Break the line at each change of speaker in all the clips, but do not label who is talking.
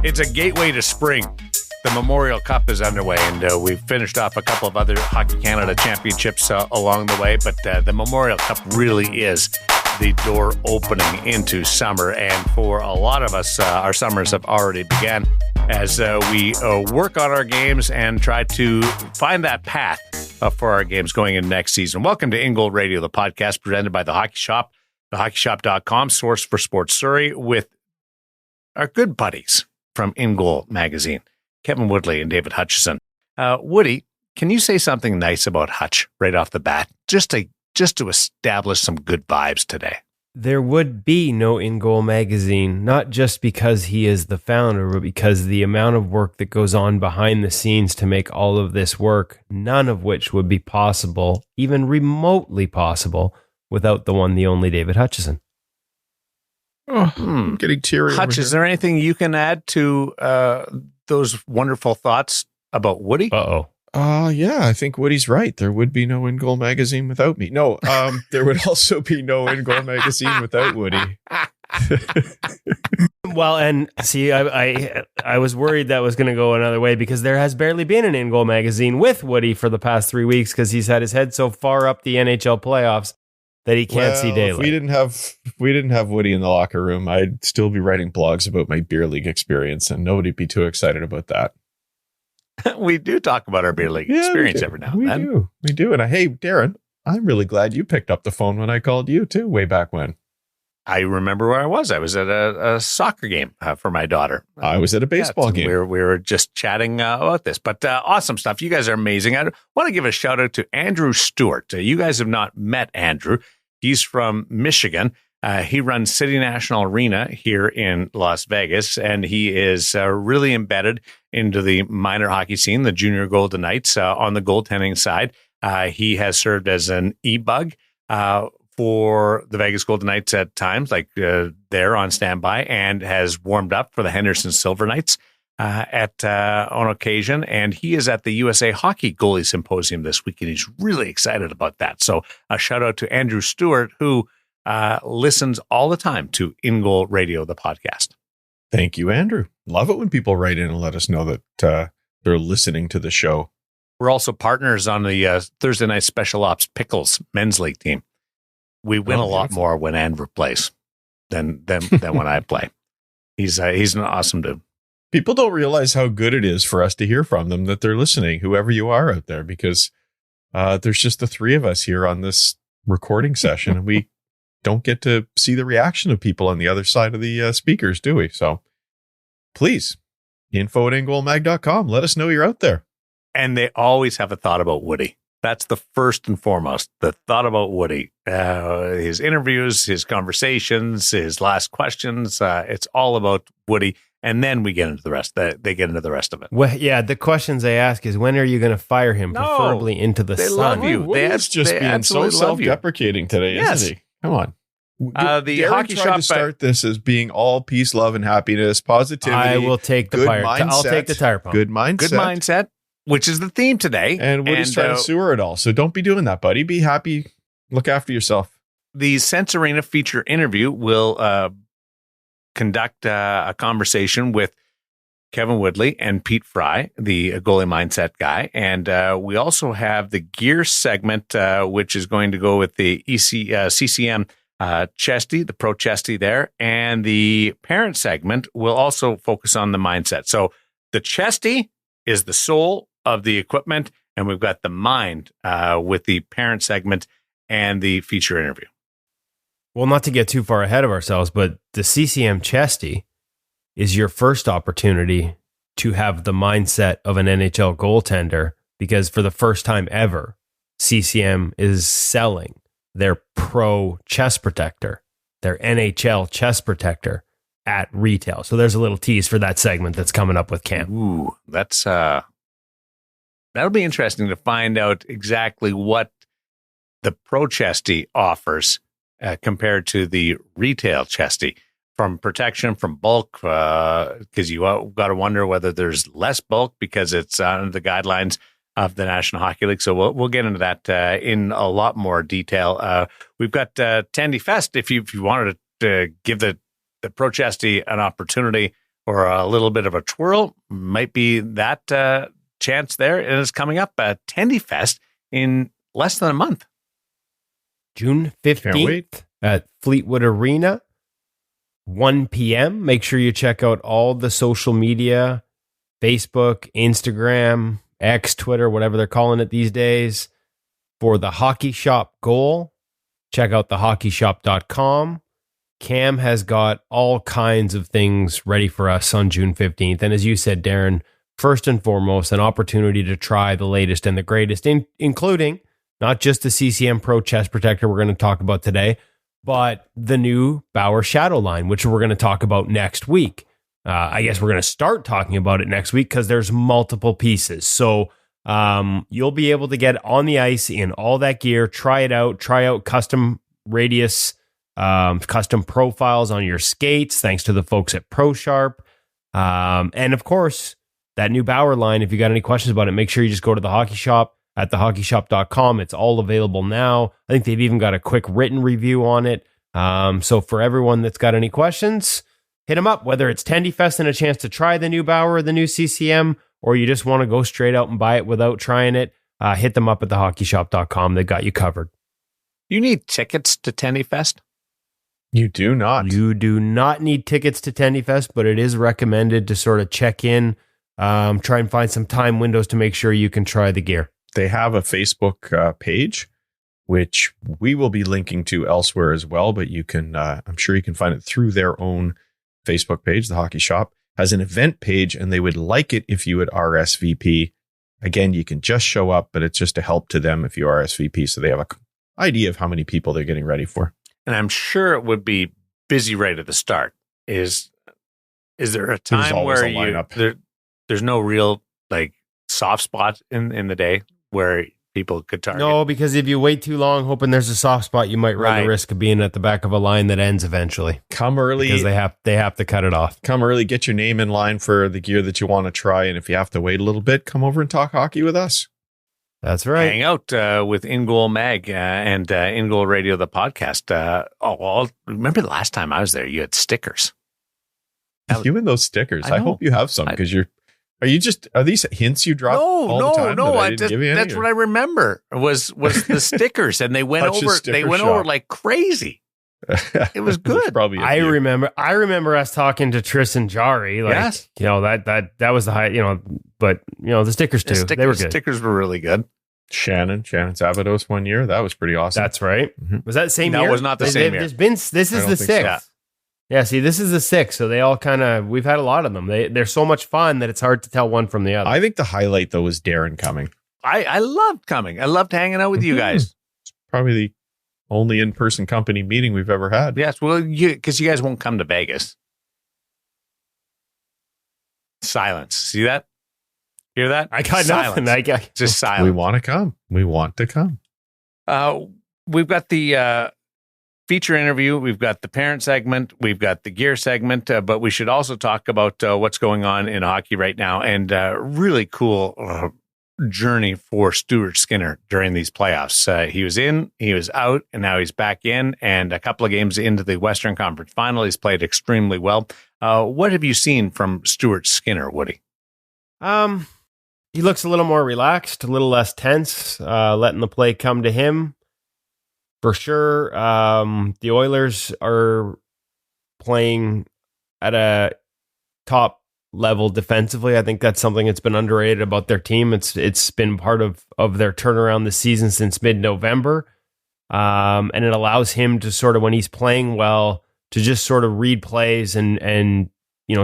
It's a gateway to spring. The Memorial Cup is underway, and we've finished off a couple of other Hockey Canada championships along the way, but the Memorial Cup really is the door opening into summer, and for a lot of us, our summers have already begun as we work on our games and try to find that path for our games going into next season. Welcome to InGoal Radio, the podcast presented by The Hockey Shop, thehockeyshop.com, source for Sports Surrey, with our good buddies from InGoal magazine, Kevin Woodley and David Hutchison. Woody, can you say something nice about Hutch right off the bat, just to establish some good vibes today?
There would be no InGoal magazine, not just because he is the founder, but because the amount of work that goes on behind the scenes to make all of this work, none of which would be possible, even remotely possible, without the one, the only David Hutchison.
Oh, I'm getting teary.
Hutch, is there anything you can add to those wonderful thoughts about Woody?
Yeah, I think Woody's right. There would be no InGoal magazine without me. No, there would also be no InGoal magazine without Woody.
Well, and see, I was worried that was going to go another way because there has barely been an InGoal magazine with Woody for the past 3 weeks because he's had his head so far up the NHL playoffs that he can't see daylight.
If we didn't have Woody in the locker room, I'd still be writing blogs about my beer league experience, and nobody'd be too excited about that.
We do talk about our beer league experience every now and then.
We do. And hey, Darren, I'm really glad you picked up the phone when I called you too, way back when.
I remember where I was. I was at a soccer game for my daughter.
I was at a baseball game.
We were just chatting about this, but awesome stuff. You guys are amazing. I want to give a shout out to Andrew Stewart. You guys have not met Andrew. He's from Michigan. He runs City National Arena here in Las Vegas, and he is really embedded into the minor hockey scene, the Junior Golden Knights on the goaltending side. He has served as an e-bug for the Vegas Golden Knights at times, like they're on standby, and has warmed up for the Henderson Silver Knights on occasion. And he is at the USA Hockey Goalie Symposium this week, and he's really excited about that. So a shout out to Andrew Stewart, who listens all the time to InGoal Radio, the podcast.
Thank you, Andrew. Love it when people write in and let us know that they're listening to the show.
We're also partners on the Thursday Night Special Ops Pickles men's league team. We win a lot more when Andrew plays than when I play. He's an awesome dude.
People don't realize how good it is for us to hear from them, that they're listening, whoever you are out there, because there's just the three of us here on this recording session, and we don't get to see the reaction of people on the other side of the speakers, do we? So please, info@ingoalmag.com. Let us know you're out there.
And they always have a thought about Woody. That's the first and foremost, the thought about Woody. His interviews, his conversations, his last questions. It's all about Woody. And then we get into the rest. They get into the rest of it.
Well, yeah, the questions they ask is, when are you going to fire him, preferably into the sun?
They love you.
Woody's just being so self-deprecating today, isn't he? Come on.
The
Darren
Hockey
tried
Shop
to start this as being all peace, love, and happiness, positivity.
I will take the fire. I'll take the tire pump.
Good mindset.
Good mindset, which is the theme today.
And Woody's trying to sewer it all. So don't be doing that, buddy. Be happy. Look after yourself.
The Sense Arena feature interview will conduct a conversation with Kevin Woodley and Pete Fry, the Goalie Mindset Guy. And we also have the gear segment, which is going to go with the CCM Chesty, the Pro Chesty there. And the parent segment will also focus on the mindset. So the Chesty is the soul of the equipment, and we've got the mind with the parent segment and the feature interview.
Well, not to get too far ahead of ourselves, but the CCM Chesty is your first opportunity to have the mindset of an NHL goaltender, because for the first time ever, CCM is selling their Pro Chest Protector, their NHL Chest Protector at retail. So there's a little tease for that segment that's coming up with Cam.
Ooh, that's that'll be interesting to find out exactly what the Pro Chesty offers compared to the retail Chesty, from protection, from bulk, because you got to wonder whether there's less bulk because it's under the guidelines of the National Hockey League. So we'll get into that in a lot more detail. We've got Tandy Fest. If you wanted to give the Pro Chesty an opportunity or a little bit of a twirl, might be that chance there. And it's coming up at Tendy Fest in less than a month.
June 15th at Fleetwood Arena, 1 p.m. Make sure you check out all the social media, Facebook, Instagram, X, Twitter, whatever they're calling it these days, for the Hockey Shop goal. Check out thehockeyshop.com. Cam has got all kinds of things ready for us on June 15th. And as you said, Darren, first and foremost, an opportunity to try the latest and the greatest, including not just the CCM Pro Chest Protector we're going to talk about today, but the new Bauer Shadow line, which we're going to talk about next week. I guess we're going to start talking about it next week because there's multiple pieces. So you'll be able to get on the ice in all that gear, try out custom radius, custom profiles on your skates, thanks to the folks at ProSharp. And of course, that new Bauer line, if you got any questions about it, make sure you just go to the Hockey Shop at thehockeyshop.com. It's all available now. I think they've even got a quick written review on it. So for everyone that's got any questions, hit them up, whether it's Tendy Fest and a chance to try the new Bauer or the new CCM, or you just want to go straight out and buy it without trying it, hit them up at thehockeyshop.com. They got you covered.
You need tickets to Tendy Fest?
You do not.
You do not need tickets to Tendy Fest, but it is recommended to sort of check in, try and find some time windows to make sure you can try the gear.
They have a Facebook page, which we will be linking to elsewhere as well, but you can, I'm sure you can find it through their own Facebook page. The Hockey Shop has an event page, and they would like it if you would RSVP. Again, you can just show up, but it's just a help to them if you RSVP, so they have an idea of how many people they're getting ready for.
And I'm sure it would be busy right at the start. Is there a time where there's no real like soft spot in the day where people could target?
No, because if you wait too long hoping there's a soft spot, you might run the risk of being at the back of a line that ends eventually.
Come early.
Because they have to cut it off.
Come early, get your name in line for the gear that you want to try. And if you have to wait a little bit, come over and talk hockey with us.
That's right.
Hang out with InGoal Mag and InGoal Radio, the podcast. Remember the last time I was there, you had stickers.
You and those stickers. I hope you have some because are these hints you drop all the time?
That's what I remember was the stickers, and they went over like crazy. It was good.
I remember us talking to Tristan Jari.
Yes.
That was the high, but the stickers too. They were good.
Stickers were really good.
Shannon Zavados one year. That was pretty awesome.
That's right. Mm-hmm. Was that the same year?
No, it was not the same year.
This is the sixth. Yeah, see, this is the sixth, so they all we've had a lot of them. They're so much fun that it's hard to tell one from the other.
I think the highlight, though, was Darren coming.
I loved coming. I loved hanging out with you guys.
It's probably the only in-person company meeting we've ever had.
Yes, well, because you guys won't come to Vegas. Silence. See that? Hear that?
I got
silence.
Nothing.
Just silence.
We want to come.
We've got the feature interview. We've got the parent segment. We've got the gear segment. But we should also talk about what's going on in hockey right now, and really cool journey for Stuart Skinner during these playoffs. He was in, he was out, and now he's back in. And a couple of games into the Western Conference Final, he's played extremely well. What have you seen from Stuart Skinner, Woody?
He looks a little more relaxed, a little less tense, letting the play come to him. For sure, the Oilers are playing at a top level defensively. I think that's something that's been underrated about their team. It's been part of their turnaround this season since mid-November, and it allows him to sort of, when he's playing well, to just sort of read plays and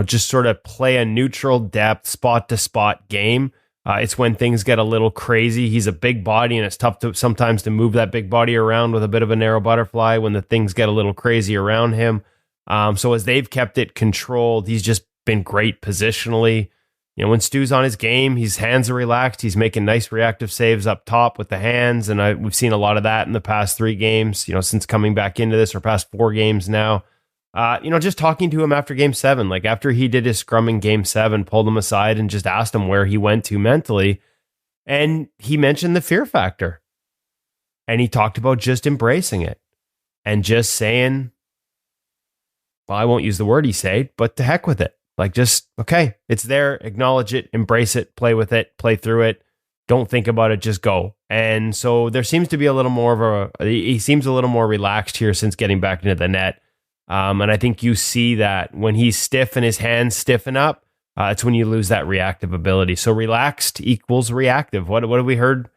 just sort of play a neutral depth, spot-to-spot game. It's when things get a little crazy. He's a big body, and it's tough sometimes to move that big body around with a bit of a narrow butterfly when the things get a little crazy around him. So as they've kept it controlled, he's just been great positionally. When Stu's on his game, his hands are relaxed. He's making nice reactive saves up top with the hands, and we've seen a lot of that in the past 3 games, since coming back into this, or past 4 games now. Just talking to him after game 7, like after he did his scrum in game 7, pulled him aside and just asked him where he went to mentally. And he mentioned the fear factor. And he talked about just embracing it and just saying, well, I won't use the word he said, but to heck with it. Like, just, okay, it's there, acknowledge it, embrace it, play with it, play through it. Don't think about it, just go. And so there seems to be a little more of he seems a little more relaxed here since getting back into the net. And I think you see that when he's stiff and his hands stiffen up, it's when you lose that reactive ability. So relaxed equals reactive. What have we heard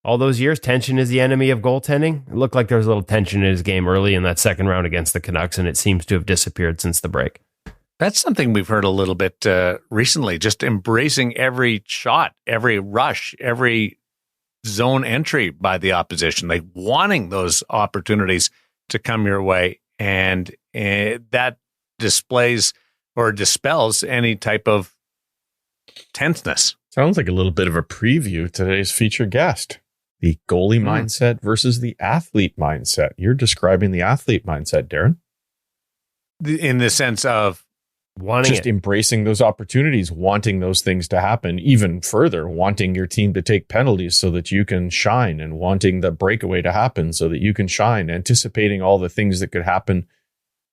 all those years? Tension is the enemy of goaltending. It looked like there was a little tension in his game early in that second round against the Canucks, and it seems to have disappeared since the break.
That's something we've heard a little bit recently, just embracing every shot, every rush, every zone entry by the opposition, like wanting those opportunities to come your way. And that displays or dispels any type of tenseness.
Sounds like a little bit of a preview of today's featured guest, the goalie mindset versus the athlete mindset. You're describing the athlete mindset, Darren.
In the sense of
wanting
just embracing those opportunities, wanting those things to happen, even further, wanting your team to take penalties so that you can shine, and wanting the breakaway to happen so that you can shine, anticipating all the things that could happen,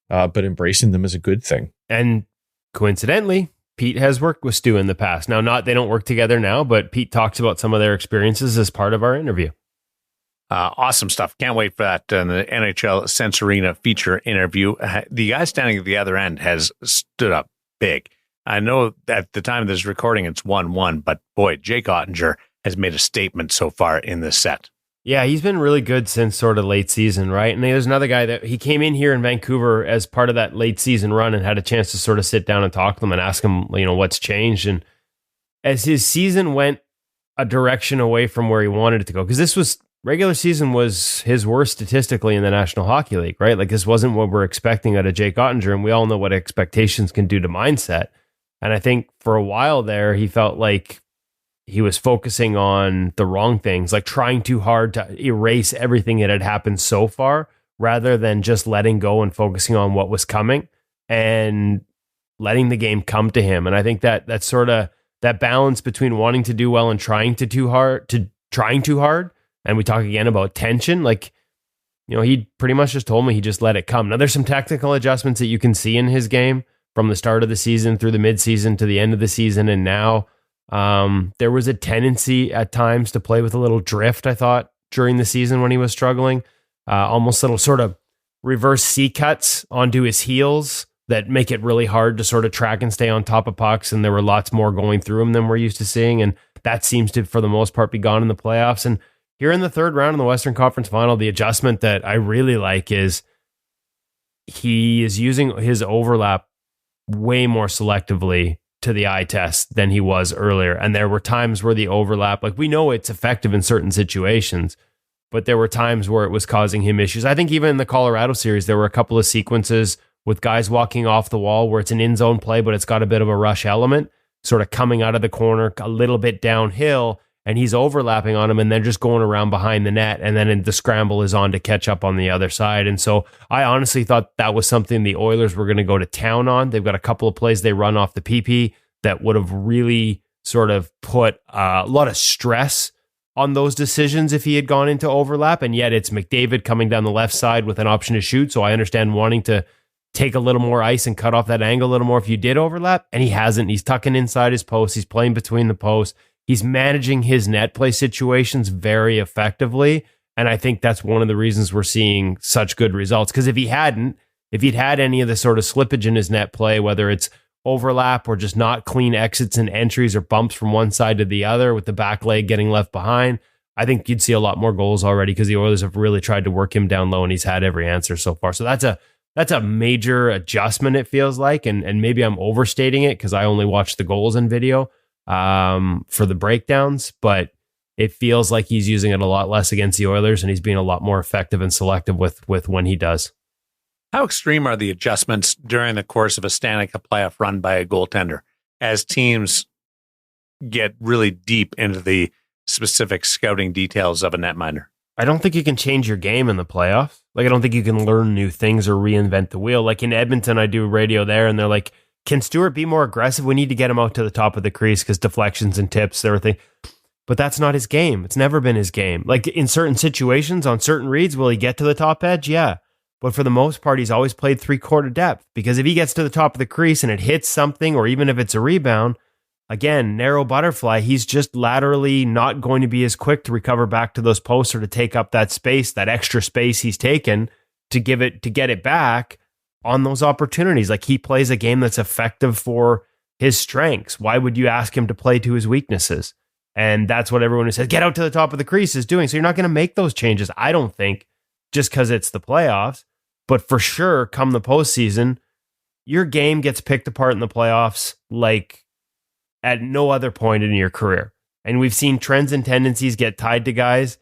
but embracing them as a good thing.
And coincidentally, Pete has worked with Stu in the past. Now, they don't work together now, but Pete talks about some of their experiences as part of our interview.
Awesome stuff. Can't wait for that in the NHL Sense Arena feature interview. The guy standing at the other end has stood up big. I know at the time of this recording, it's 1-1, but boy, Jake Oettinger has made a statement so far in this set.
Yeah, he's been really good since sort of late season, right? And there's another guy that he came in here in Vancouver as part of that late season run and had a chance to sort of sit down and talk to them and ask him, what's changed. And as his season went a direction away from where he wanted it to go, because this was regular season was his worst statistically in the National Hockey League, right? Like, this wasn't what we're expecting out of Jake Oettinger, and we all know what expectations can do to mindset. And I think for a while there, he felt like he was focusing on the wrong things, like trying too hard to erase everything that had happened so far, rather than just letting go and focusing on what was coming and letting the game come to him. And I think that sort of that balance between wanting to do well and trying too hard. And we talk again about tension. Like, he pretty much just told me he just let it come. Now, there's some technical adjustments that you can see in his game from the start of the season through the midseason to the end of the season. And now there was a tendency at times to play with a little drift, I thought, during the season when he was struggling. Almost little sort of reverse C cuts onto his heels that make it really hard to sort of track and stay on top of pucks. And there were lots more going through him than we're used to seeing. And that seems to, for the most part, be gone in the playoffs. And here in the third round in the Western Conference Final, the adjustment that I really like is he is using his overlap way more selectively to the eye test than he was earlier. And there were times where the overlap, like, we know it's effective in certain situations, but there were times where it was causing him issues. I think even in the Colorado series, there were a couple of sequences with guys walking off the wall where it's an in-zone play, but it's got a bit of a rush element, sort of coming out of the corner, a little bit downhill, and he's overlapping on him and then just going around behind the net. And then the scramble is on to catch up on the other side. And so I honestly thought that was something the Oilers were going to go to town on. They've got a couple of plays they run off the PP that would have really sort of put a lot of stress on those decisions if he had gone into overlap. And yet it's McDavid coming down the left side with an option to shoot. So I understand wanting to take a little more ice and cut off that angle a little more if you did overlap. And he hasn't. He's tucking inside his post. He's playing between the posts. He's managing his net play situations very effectively. And I think that's one of the reasons we're seeing such good results. Because if he'd had any of the sort of slippage in his net play, whether it's overlap or just not clean exits and entries or bumps from one side to the other with the back leg getting left behind, I think you'd see a lot more goals already, because the Oilers have really tried to work him down low and he's had every answer so far. So that's a major adjustment, it feels like. And maybe I'm overstating it because I only watched the goals in video for the breakdowns, but it feels like he's using it a lot less against the Oilers and he's being a lot more effective and selective with when he does.
How extreme are the adjustments during the course of a Stanley Cup playoff run by a goaltender as teams get really deep into the specific scouting details of a netminder?
I don't think you can change your game in the playoffs. Like, I don't think you can learn new things or reinvent the wheel. Like in Edmonton, I do radio there and they're like, can Stuart be more aggressive? We need to get him out to the top of the crease because deflections and tips, everything. But that's not his game. It's never been his game. Like in certain situations, on certain reads, will he get to the top edge? Yeah. But for the most part, he's always played 3/4 depth, because if he gets to the top of the crease and it hits something, or even if it's a rebound, again, narrow butterfly, he's just laterally not going to be as quick to recover back to those posts or to take up that space, that extra space he's taken to get it back on those opportunities. Like, he plays a game that's effective for his strengths. Why would you ask him to play to his weaknesses? And that's what everyone who says, get out to the top of the crease is doing. So you're not going to make those changes, I don't think, just because it's the playoffs. But for sure, come the postseason, your game gets picked apart in the playoffs like at no other point in your career. And we've seen trends and tendencies get tied to guys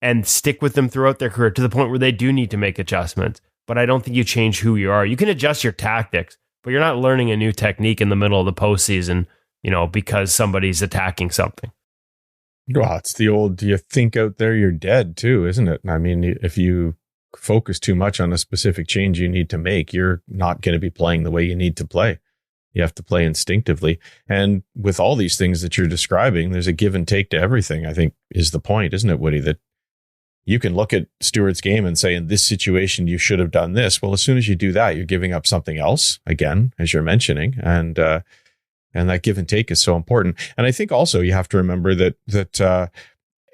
and stick with them throughout their career to the point where they do need to make adjustments. But I don't think you change who you are. You can adjust your tactics, but you're not learning a new technique in the middle of the postseason, because somebody's attacking something.
Well, it's the old, do you think out there you're dead too, isn't it? I mean, if you focus too much on a specific change you need to make, you're not going to be playing the way you need to play. You have to play instinctively. And with all these things that you're describing, there's a give and take to everything, I think, is the point, isn't it, Woody? That you can look at Stuart's game and say, in this situation, you should have done this. Well, as soon as you do that, you're giving up something else, again, as you're mentioning. And that give and take is so important. And I think also you have to remember that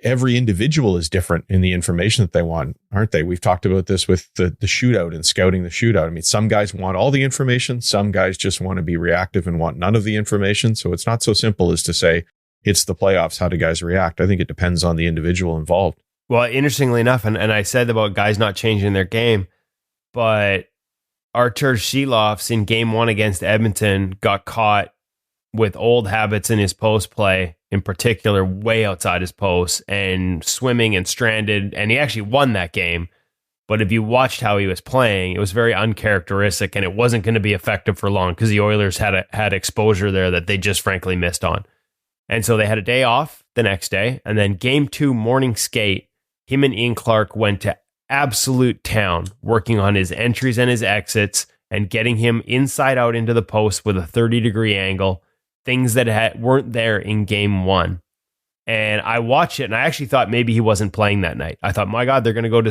every individual is different in the information that they want, aren't they? We've talked about this with the shootout and scouting the shootout. I mean, some guys want all the information. Some guys just want to be reactive and want none of the information. So it's not so simple as to say, it's the playoffs, how do guys react? I think it depends on the individual involved.
Well, interestingly enough, and I said about guys not changing their game, but Artur Shilovs in game 1 against Edmonton got caught with old habits in his post play, in particular, way outside his post and swimming and stranded. And he actually won that game. But if you watched how he was playing, it was very uncharacteristic, and it wasn't going to be effective for long because the Oilers had exposure there that they just frankly missed on. And so they had a day off the next day. And then game 2 morning skate, him and Ian Clark went to absolute town working on his entries and his exits and getting him inside out into the post with a 30-degree angle. Things that weren't there in game 1. And I watched it, and I actually thought maybe he wasn't playing that night. I thought, my God, they're going to go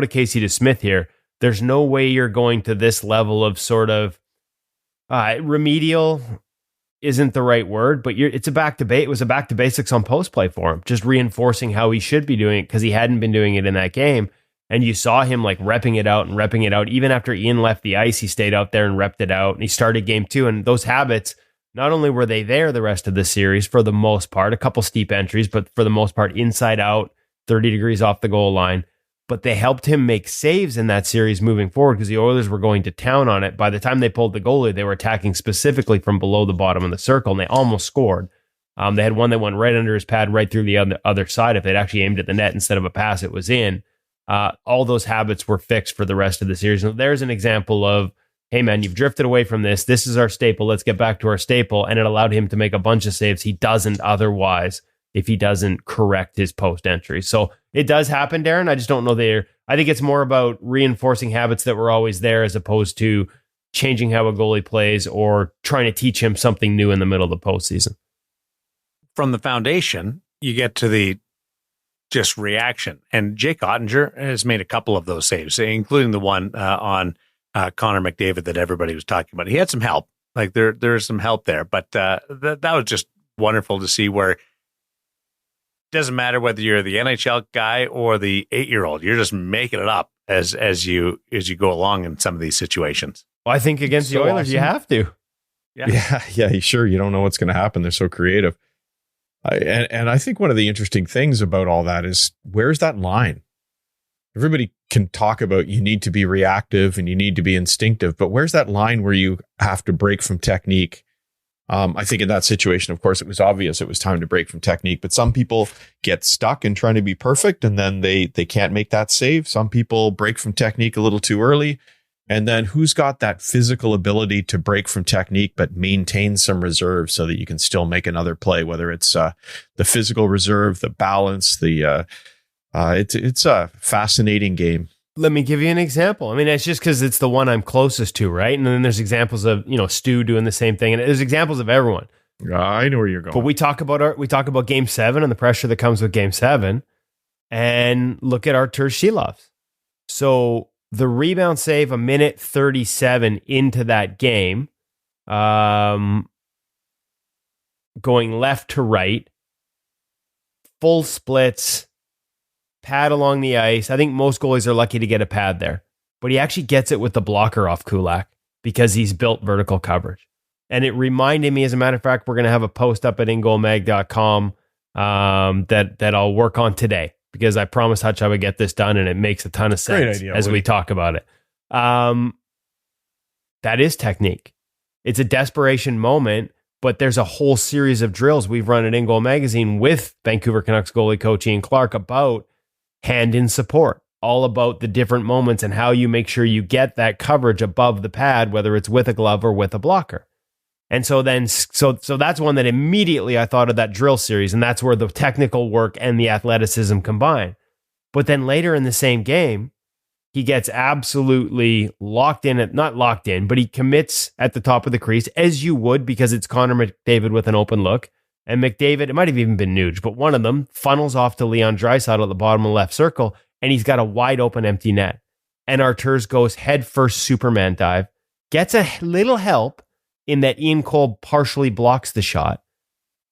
to Casey DeSmith here. There's no way you're going to this level of sort of remedial isn't the right word, but it was a back to basics on post play for him, just reinforcing how he should be doing it because he hadn't been doing it in that game. And you saw him like repping it out. Even after Ian left the ice, he stayed out there and repped it out. And he started game 2, and those habits, not only were they there the rest of the series for the most part, a couple steep entries, but for the most part, inside out, 30 degrees off the goal line, but they helped him make saves in that series moving forward because the Oilers were going to town on it. By the time they pulled the goalie, they were attacking specifically from below the bottom of the circle, and they almost scored. They had one that went right under his pad, right through the other side. If they'd actually aimed at the net instead of a pass, it was in. All those habits were fixed for the rest of the series. And there's an example of, hey man, you've drifted away from this. This is our staple. Let's get back to our staple. And it allowed him to make a bunch of saves he doesn't otherwise if he doesn't correct his post entry. So it does happen, Darren. I just don't know I think it's more about reinforcing habits that were always there as opposed to changing how a goalie plays or trying to teach him something new in the middle of the postseason.
From the foundation, you get to the just reaction. And Jake Oettinger has made a couple of those saves, including the one on Connor McDavid that everybody was talking about. He had some help. Like there's some help there, but that was just wonderful to see where it doesn't matter whether you're the NHL guy or the 8-year-old, you're just making it up as you go along in some of these situations.
Well, I think against the Oilers, awesome. You have to.
Yeah. Sure. You don't know what's going to happen. They're so creative. And I think one of the interesting things about all that is, where's that line? Everybody can talk about you need to be reactive and you need to be instinctive, but where's that line where you have to break from technique? I think in that situation, of course, it was obvious it was time to break from technique, but some people get stuck in trying to be perfect and then they can't make that save. Some people break from technique a little too early. And then who's got that physical ability to break from technique, but maintain some reserve so that you can still make another play, whether it's the physical reserve, the balance, it's a fascinating game.
Let me give you an example. I mean, it's just because it's the one I'm closest to, right? And then there's examples of, Stu doing the same thing. And there's examples of everyone.
I know where you're going.
But we talk about game 7 and the pressure that comes with game 7. And look at Artur Shilovs. So the rebound save, a minute 37 into that game, going left to right, full splits, pad along the ice. I think most goalies are lucky to get a pad there, but he actually gets it with the blocker off Kulak because he's built vertical coverage. And it reminded me, as a matter of fact, we're going to have a post up at InGoalMag.com that I'll work on today, because I promised Hutch I would get this done, and it makes a ton of sense.
Great idea,
as we talk about it. That is technique. It's a desperation moment, but there's a whole series of drills we've run at InGoal Magazine with Vancouver Canucks goalie coach Ian Clark about hand in support, all about the different moments and how you make sure you get that coverage above the pad, whether it's with a glove or with a blocker. And so that's one that immediately I thought of that drill series, and that's where the technical work and the athleticism combine. But then later in the same game, he gets absolutely locked in, not locked in, but he commits at the top of the crease, as you would, because it's Connor McDavid with an open look. And McDavid, it might have even been Nuge, but one of them funnels off to Leon Draisaitl at the bottom of the left circle, and he's got a wide open empty net. And Arturs goes head first Superman dive, gets a little help in that Ian Cole partially blocks the shot,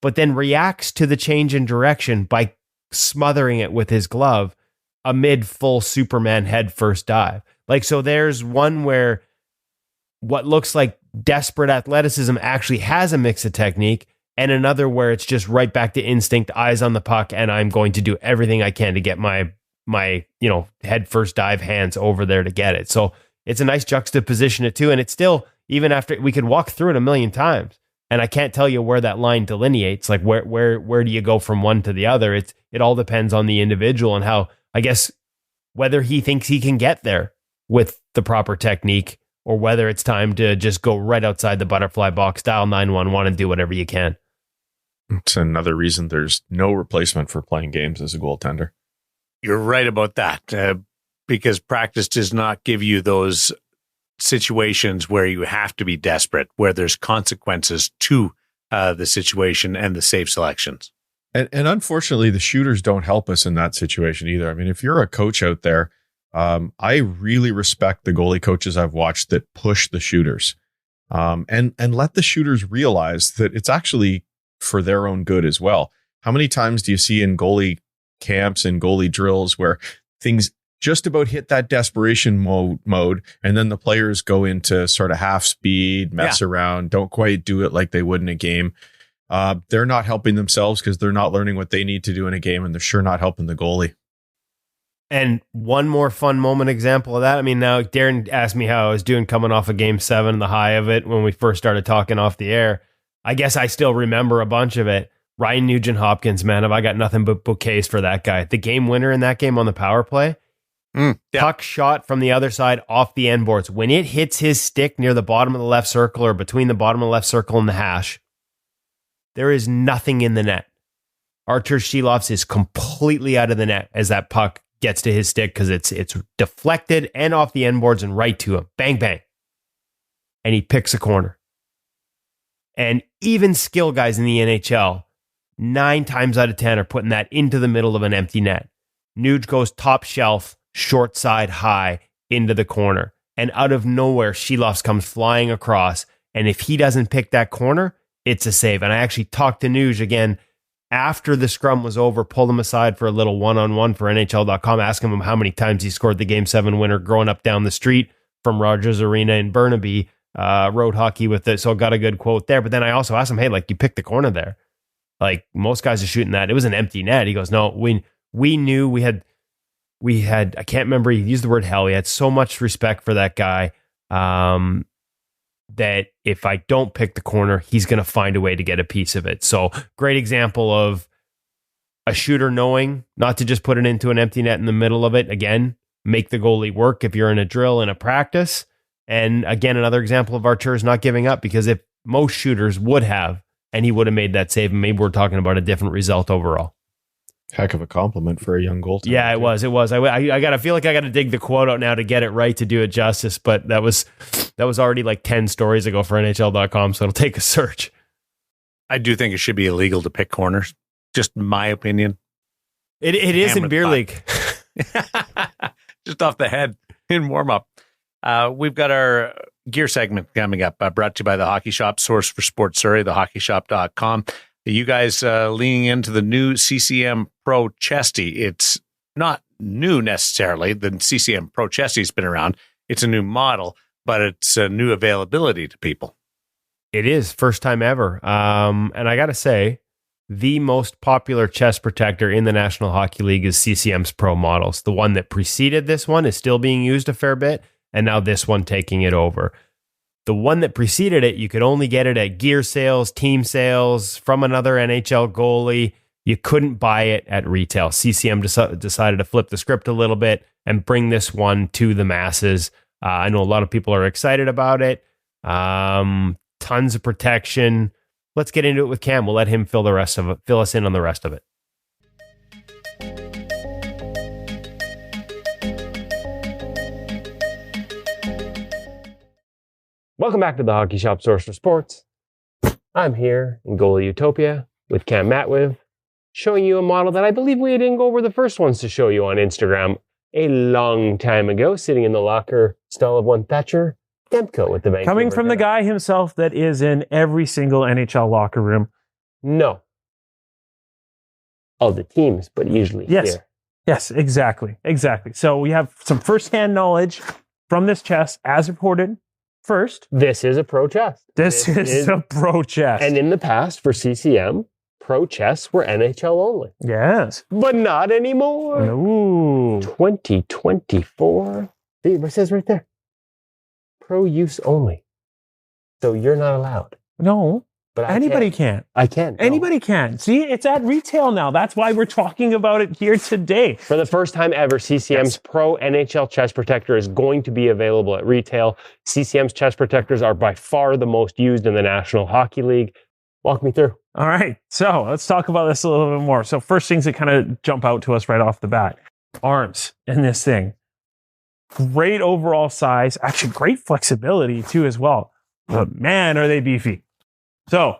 but then reacts to the change in direction by smothering it with his glove amid full Superman head first dive. Like, so there's one where what looks like desperate athleticism actually has a mix of technique, and another where it's just right back to instinct, eyes on the puck, and I'm going to do everything I can to get my head first dive hands over there to get it. So it's a nice juxtaposition of two, and it's still, even after we could walk through it a million times, and I can't tell you where that line delineates, like where do you go from one to the other? It all depends on the individual and how, I guess, whether he thinks he can get there with the proper technique, or whether it's time to just go right outside the butterfly box, dial 911 and do whatever you can.
It's another reason there's no replacement for playing games as a goaltender.
You're right about that, because practice does not give you those situations where you have to be desperate, where there's consequences to the situation and the save selections.
And unfortunately, the shooters don't help us in that situation either. I mean, if you're a coach out there, I really respect the goalie coaches I've watched that push the shooters, and let the shooters realize that it's actually for their own good as well. How many times do you see in goalie camps and goalie drills where things just about hit that desperation mode, and then the players go into sort of half speed, mess around, don't quite do it like they would in a game. They're not helping themselves because they're not learning what they need to do in a game, and they're sure not helping the goalie.
And one more fun moment example of that. I mean, now Darren asked me how I was doing coming off of Game 7, the high of it, when we first started talking off the air. I guess I still remember a bunch of it. Ryan Nugent-Hopkins, man, have I got nothing but bouquets for that guy. The game winner in that game on the power play, puck shot from the other side off the end boards. When it hits his stick near the bottom of the left circle, or between the bottom of the left circle and the hash, there is nothing in the net. Artur Shilovs is completely out of the net as that puck gets to his stick, because it's deflected and off the end boards and right to him. Bang, bang. And he picks a corner. And even skill guys in the NHL, 9 times out of 10 are putting that into the middle of an empty net. Nuge goes top shelf, short side high into the corner. And out of nowhere, Shilovs comes flying across. And if he doesn't pick that corner, it's a save. And I actually talked to Nuge again after the scrum was over, pulled him aside for a little one-on-one for NHL.com, asking him how many times he scored the Game 7 winner growing up down the street from Rogers Arena in Burnaby, road hockey with it. So got a good quote there. But then I also asked him, hey, like, you picked the corner there. Like, most guys are shooting that. It was an empty net. He goes, no, we knew we had, I can't remember, he used the word hell. He had so much respect for that guy that if I don't pick the corner, he's going to find a way to get a piece of it. So great example of a shooter knowing not to just put it into an empty net in the middle of it. Again, make the goalie work if you're in a drill, in a practice. And again, another example of Arturs not giving up, because if most shooters would have, and he would have made that save, and maybe we're talking about a different result overall.
Heck of a compliment for a young goaltender.
Yeah, it was. I got to feel like I got to dig the quote out now to get it right, to do it justice. But that was already like 10 stories ago for NHL.com, so it'll take a search.
I do think it should be illegal to pick corners. Just my opinion.
It is in beer league.
Just off the head. in warm-up. We've got our gear segment coming up, brought to you by the Hockey Shop, source for sports Surrey, thehockeyshop.com. You guys leaning into the new CCM Pro Chesty. It's not new necessarily. The CCM Pro Chesty's been around. It's a new model, but it's a new availability to people.
It is first time ever. And I got to say, the most popular chest protector in the National Hockey League is CCM's Pro models. The one that preceded this one is still being used a fair bit, and now this one taking it over. The one that preceded it, you could only get it at gear sales, team sales, from another NHL goalie. You couldn't buy it at retail. CCM decided to flip the script a little bit and bring this one to the masses. I know a lot of people are excited about it. Tons of protection. Let's get into it with Cam. We'll let him fill us in on the rest of it. Welcome back to the Hockey Shop, source for sports. I'm here in Goalie Utopia with Cam Matwiv, showing you a model that I believe we at InGoal were the first ones to show you on Instagram a long time ago, sitting in the locker stall of one Thatcher Demko with the Vancouver
Coming from the guy himself that is in every single NHL locker room.
No. All the teams, but usually here.
Yes, exactly. So we have some firsthand knowledge from this chest as reported. First,
this is a pro chest.
This is a pro chest.
And in the past, for CCM, pro chests were NHL only.
Yes.
But not anymore.
Ooh.
2024. See, it says right there. Pro use only. So you're not allowed.
No.
But
anybody can.
I can.
Anybody can. See, it's at retail now. That's why we're talking about it here today.
For the first time ever, CCM's Pro NHL Chest Protector is going to be available at retail. CCM's chest protectors are by far the most used in the National Hockey League. Walk me through.
All right. So let's talk about this a little bit more. So first things that kind of jump out to us right off the bat. Arms in this thing. Great overall size. Actually, great flexibility too as well. But man, are they beefy. So,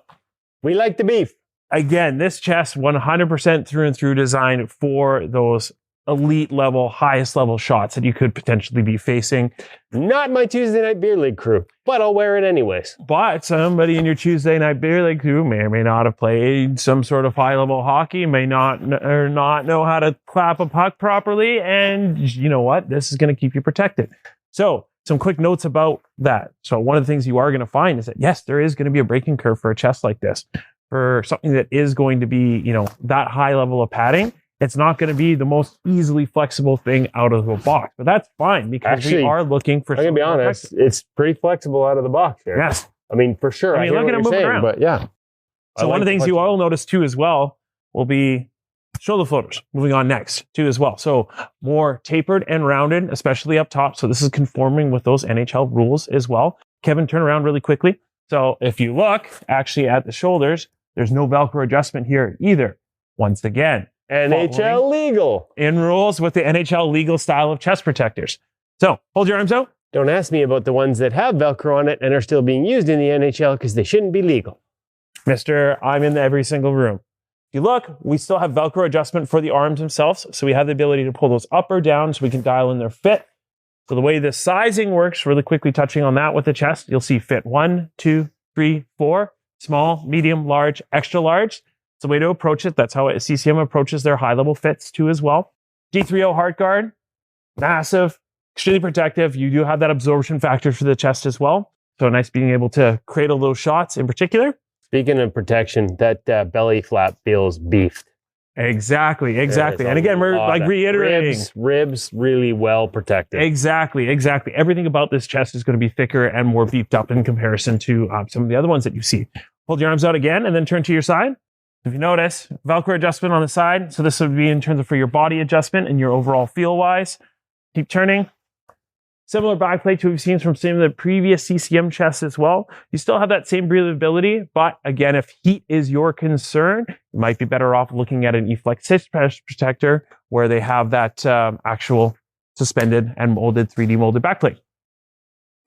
we like the beef.
Again, this chest 100% through and through designed for those elite level, highest level shots that you could potentially be facing.
Not my Tuesday night beer league crew, but I'll wear it anyways.
But somebody in your Tuesday night beer league crew may or may not have played some sort of high level hockey, may not know how to clap a puck properly, and you know what? This is going to keep you protected. So, some quick notes about that. So one of the things you are going to find is that, yes, there is going to be a breaking curve for a chest like this. For something that is going to be, that high level of padding, it's not going to be the most easily flexible thing out of the box. But that's fine because we are looking for...
I'm going to be honest, it's pretty flexible out of the box here.
Yes.
I mean, for sure. I
look at it moving around.
But yeah.
So one of the things you all notice too as well will be shoulder floaters, moving on next too as well. So more tapered and rounded, especially up top. So this is conforming with those NHL rules as well. Kevin, turn around really quickly. So if you look actually at the shoulders, there's no Velcro adjustment here either. Once again,
NHL legal.
In rules with the NHL legal style of chest protectors. So hold your arms out.
Don't ask me about the ones that have Velcro on it and are still being used in the NHL because they shouldn't be legal.
Mister, I'm in every single room. If you look, we still have Velcro adjustment for the arms themselves. So we have the ability to pull those up or down so we can dial in their fit. So the way the sizing works, really quickly touching on that with the chest, you'll see fit 1, 2, 3, 4, small, medium, large, extra large. It's the way to approach it. That's how CCM approaches their high-level fits too as well. G3O heart guard, massive, extremely protective. You do have that absorption factor for the chest as well. So nice being able to cradle those shots in particular.
Speaking of protection, that belly flap feels beefed.
Exactly. And again, we're like reiterating.
Ribs really well protected.
Exactly. Everything about this chest is going to be thicker and more beefed up in comparison to some of the other ones that you see. Hold your arms out again and then turn to your side. If you notice, Velcro adjustment on the side. So this would be in terms of for your body adjustment and your overall feel-wise. Keep turning. Similar backplate to what we've seen from some of the previous CCM chests as well. You still have that same breathability, but again, if heat is your concern, you might be better off looking at an E-Flex chest protector where they have that actual suspended and molded 3D molded backplate.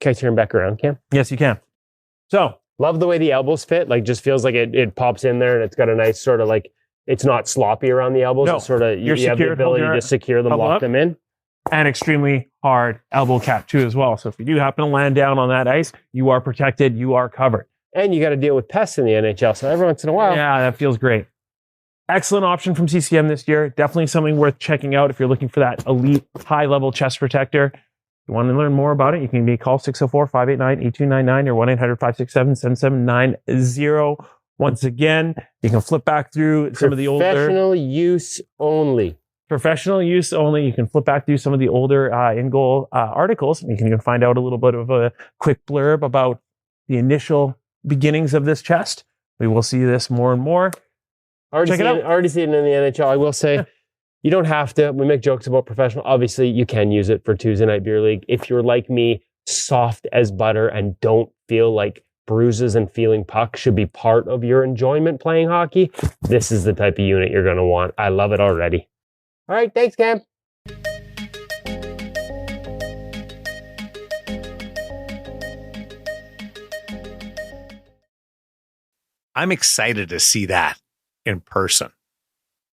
Can I turn back around, Cam?
Yes, you can. So,
love the way the elbows fit. Like, just feels like it pops in there and it's got a nice sort of like, it's not sloppy around the elbows.
No,
it's sort of, you have the ability to secure them, lock them in.
and extremely hard elbow cap too as well. So if you do happen to land down on that ice, you are protected, you are covered.
And you got to deal with pests in the NHL. So every once in a while.
Yeah, that feels great. Excellent option from CCM this year. Definitely something worth checking out if you're looking for that elite high-level chest protector. If you want to learn more about it, you can call 604-589-8299 or 1-800-567-7790. Once again, you can flip back through some of the older...
Professional use only.
Professional use only. You can flip back through some of the older InGoal articles, and you can find out a little bit of a quick blurb about the initial beginnings of this chest. We will see this more and more.
Already seen it in the NHL. I will say, you don't have to. We make jokes about professional. Obviously, you can use it for Tuesday Night Beer League. If you're like me, soft as butter, and don't feel like bruises and feeling pucks should be part of your enjoyment playing hockey, this is the type of unit you're going to want. I love it already. All right, thanks, Cam.
I'm excited to see that in person,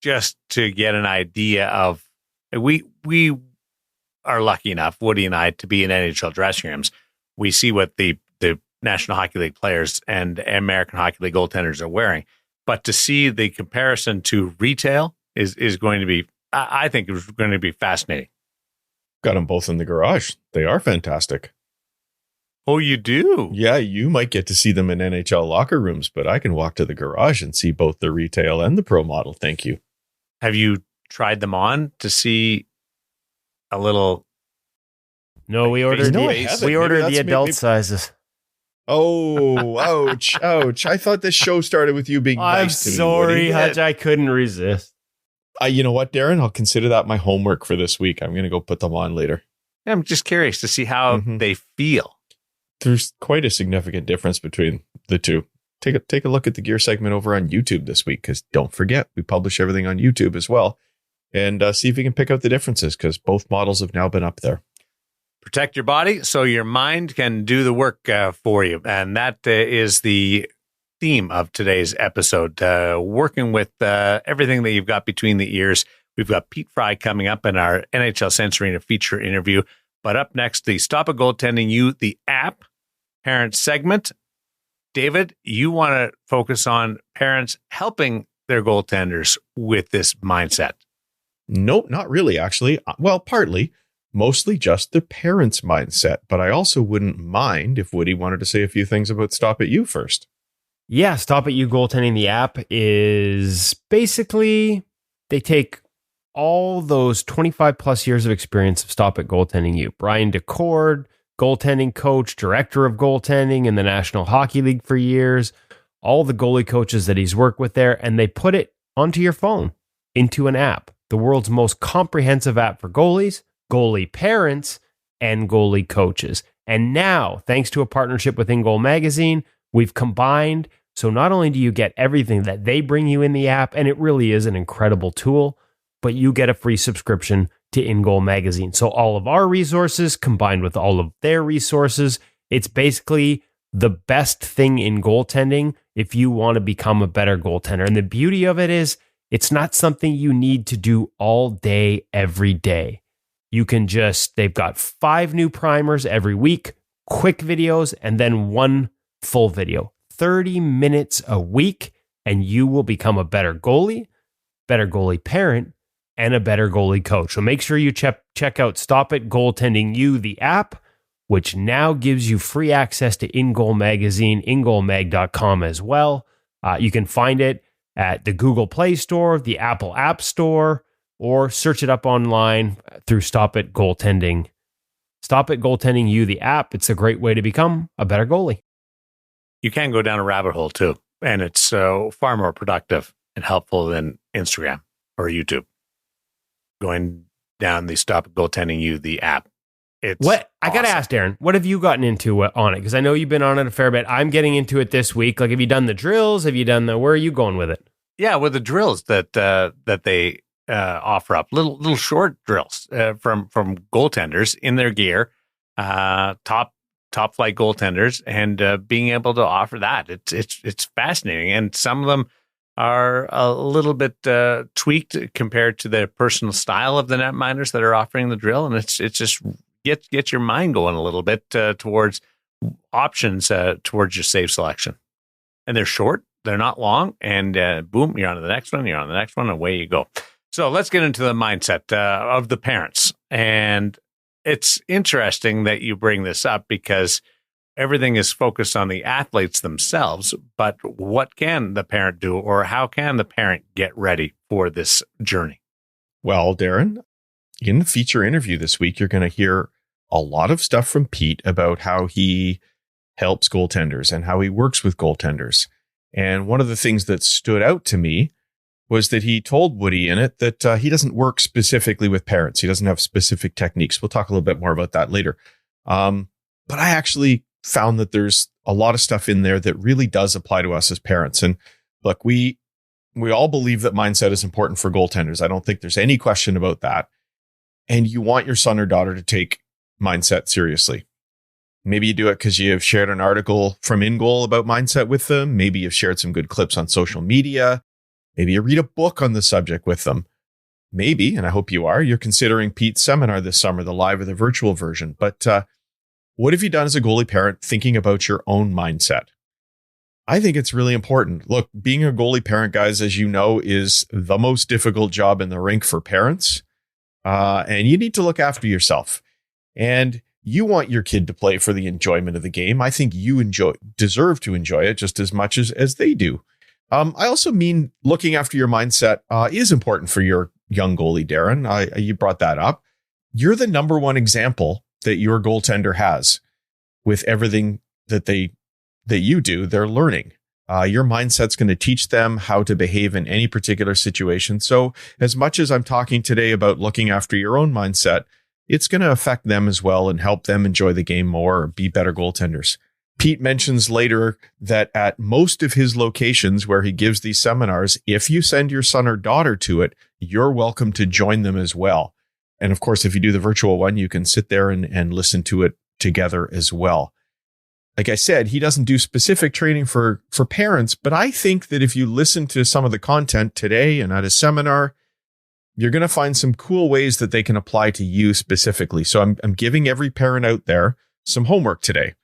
just to get an idea of, we are lucky enough, Woody and I, to be in NHL dressing rooms. We see what the National Hockey League players and American Hockey League goaltenders are wearing, but to see the comparison to retail is going to be, I think it's going to be fascinating.
Got them both in the garage. They are fantastic.
Oh, you do?
Yeah, you might get to see them in NHL locker rooms, but I can walk to the garage and see both the retail and the pro model. Thank you.
Have you tried them on to see a little?
No, we ordered the adult sizes.
Oh, ouch, ouch. I thought this show started with you being nice to me.
I'm sorry, Hutch. I couldn't resist.
You know what, Darren? I'll consider that my homework for this week. I'm going to go put them on later.
I'm just curious to see how they feel.
There's quite a significant difference between the two. Take a look at the gear segment over on YouTube this week, because don't forget, we publish everything on YouTube as well. And see if you can pick out the differences, because both models have now been up there.
Protect your body so your mind can do the work for you. And that is the theme of today's episode, working with everything that you've got between the ears. We've got Pete Fry coming up in our NHL Sense Arena feature interview. But up next, the Stop It Goaltending You, the app parent segment. David, you want to focus on parents helping their goaltenders with this mindset.
Nope, not really, actually. Well, partly. Mostly just the parents' mindset. But I also wouldn't mind if Woody wanted to say a few things about Stop It You first.
Yeah, Stop It You Goaltending, the app, is basically, they take all those 25 plus years of experience of Stop It Goaltending You. Brian DeCord, goaltending coach, director of goaltending in the National Hockey League for years, all the goalie coaches that he's worked with there, and they put it onto your phone into an app, the world's most comprehensive app for goalies, goalie parents, and goalie coaches. And now, thanks to a partnership with InGoal Magazine, we've combined, so not only do you get everything that they bring you in the app, and it really is an incredible tool, but you get a free subscription to InGoal Magazine. So all of our resources combined with all of their resources, it's basically the best thing in goaltending if you want to become a better goaltender. And the beauty of it is, it's not something you need to do all day, every day. You can they've got 5 new primers every week, quick videos, and then 1 full video. 30 minutes a week, and you will become a better goalie parent, and a better goalie coach. So make sure you check out Stop It Goaltending You, the app, which now gives you free access to InGoal Magazine, ingoalmag.com as well. You can find it at the Google Play Store, the Apple App Store, or search it up online through Stop It Goaltending. Stop It Goaltending You, the app. It's a great way to become a better goalie.
You can go down a rabbit hole too, and it's far more productive and helpful than Instagram or YouTube. Going down the Stop It Goaltending You, the app. It's
what I
awesome.
got to ask, Darren, what have you gotten into on it? Because I know you've been on it a fair bit. I'm getting into it this week. Like, have you done the drills? Have you done where are you going with it?
Yeah, with the drills that they offer up, little short drills from goaltenders in their gear, top flight goaltenders, and being able to offer that. It's fascinating, and some of them are a little bit tweaked compared to the personal style of the netminders that are offering the drill. And it's just get your mind going a little bit towards options towards your save selection. And they're short, they're not long, and boom, you're on to the next one, and away you go. So let's get into the mindset of the parents. And it's interesting that you bring this up because everything is focused on the athletes themselves, but what can the parent do, or how can the parent get ready for this journey?
Well, Darren, in the feature interview this week, you're going to hear a lot of stuff from Pete about how he helps goaltenders and how he works with goaltenders. And one of the things that stood out to me was that he told Woody in it that he doesn't work specifically with parents. He doesn't have specific techniques. We'll talk a little bit more about that later. But I actually found that there's a lot of stuff in there that really does apply to us as parents. And look, we all believe that mindset is important for goaltenders. I don't think there's any question about that. And you want your son or daughter to take mindset seriously. Maybe you do it because you've shared an article from InGoal about mindset with them. Maybe you've shared some good clips on social media. Maybe you read a book on the subject with them. Maybe, and I hope you are, you're considering Pete's seminar this summer, the live or the virtual version. But what have you done as a goalie parent thinking about your own mindset? I think it's really important. Look, being a goalie parent, guys, as you know, is the most difficult job in the rink for parents. And you need to look after yourself. And you want your kid to play for the enjoyment of the game. I think you deserve to enjoy it just as much as they do. I also mean looking after your mindset is important for your young goalie, Darren. You brought that up. You're the number one example that your goaltender has with everything that you do. They're learning. Your mindset's going to teach them how to behave in any particular situation. So as much as I'm talking today about looking after your own mindset, it's going to affect them as well and help them enjoy the game more or be better goaltenders. Pete mentions later that at most of his locations where he gives these seminars, if you send your son or daughter to it, you're welcome to join them as well. And of course, if you do the virtual one, you can sit there and listen to it together as well. Like I said, he doesn't do specific training for parents, but I think that if you listen to some of the content today and at a seminar, you're going to find some cool ways that they can apply to you specifically. So I'm giving every parent out there some homework today.